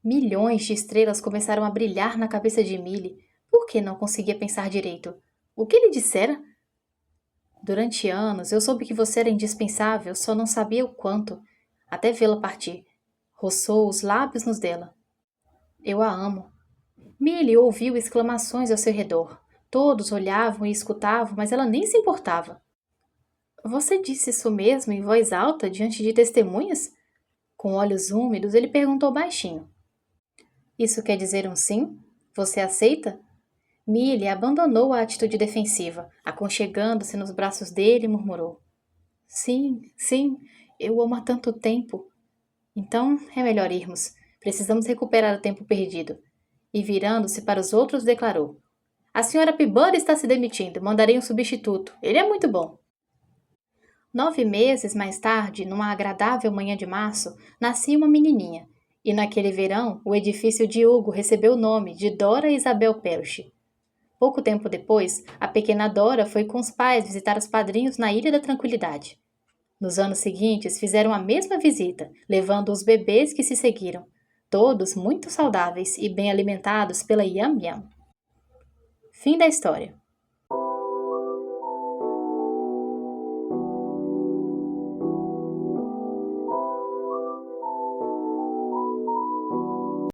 Milhões de estrelas começaram a brilhar na cabeça de Millie. Por que não conseguia pensar direito. O que ele dissera? Durante anos, eu soube que você era indispensável, só não sabia o quanto. Até vê-la partir. Roçou os lábios nos dela. Eu a amo. Millie ouviu exclamações ao seu redor. Todos olhavam e escutavam, mas ela nem se importava. Você disse isso mesmo em voz alta diante de testemunhas? Com olhos úmidos, ele perguntou baixinho. Isso quer dizer um sim? Você aceita? Millie abandonou a atitude defensiva, aconchegando-se nos braços dele e murmurou. Sim, sim, eu o amo há tanto tempo. Então é melhor irmos. Precisamos recuperar o tempo perdido. E virando-se para os outros, declarou. A senhora Peabody está se demitindo. Mandarei um substituto. Ele é muito bom. 9 meses mais tarde, numa agradável manhã de março, nascia uma menininha. E naquele verão, o edifício de Hugo recebeu o nome de Dora Isabel Pelch. Pouco tempo depois, a pequena Dora foi com os pais visitar os padrinhos na Ilha da Tranquilidade. Nos anos seguintes, fizeram a mesma visita, levando os bebês que se seguiram, todos muito saudáveis e bem alimentados pela Yam Yam. Fim da história.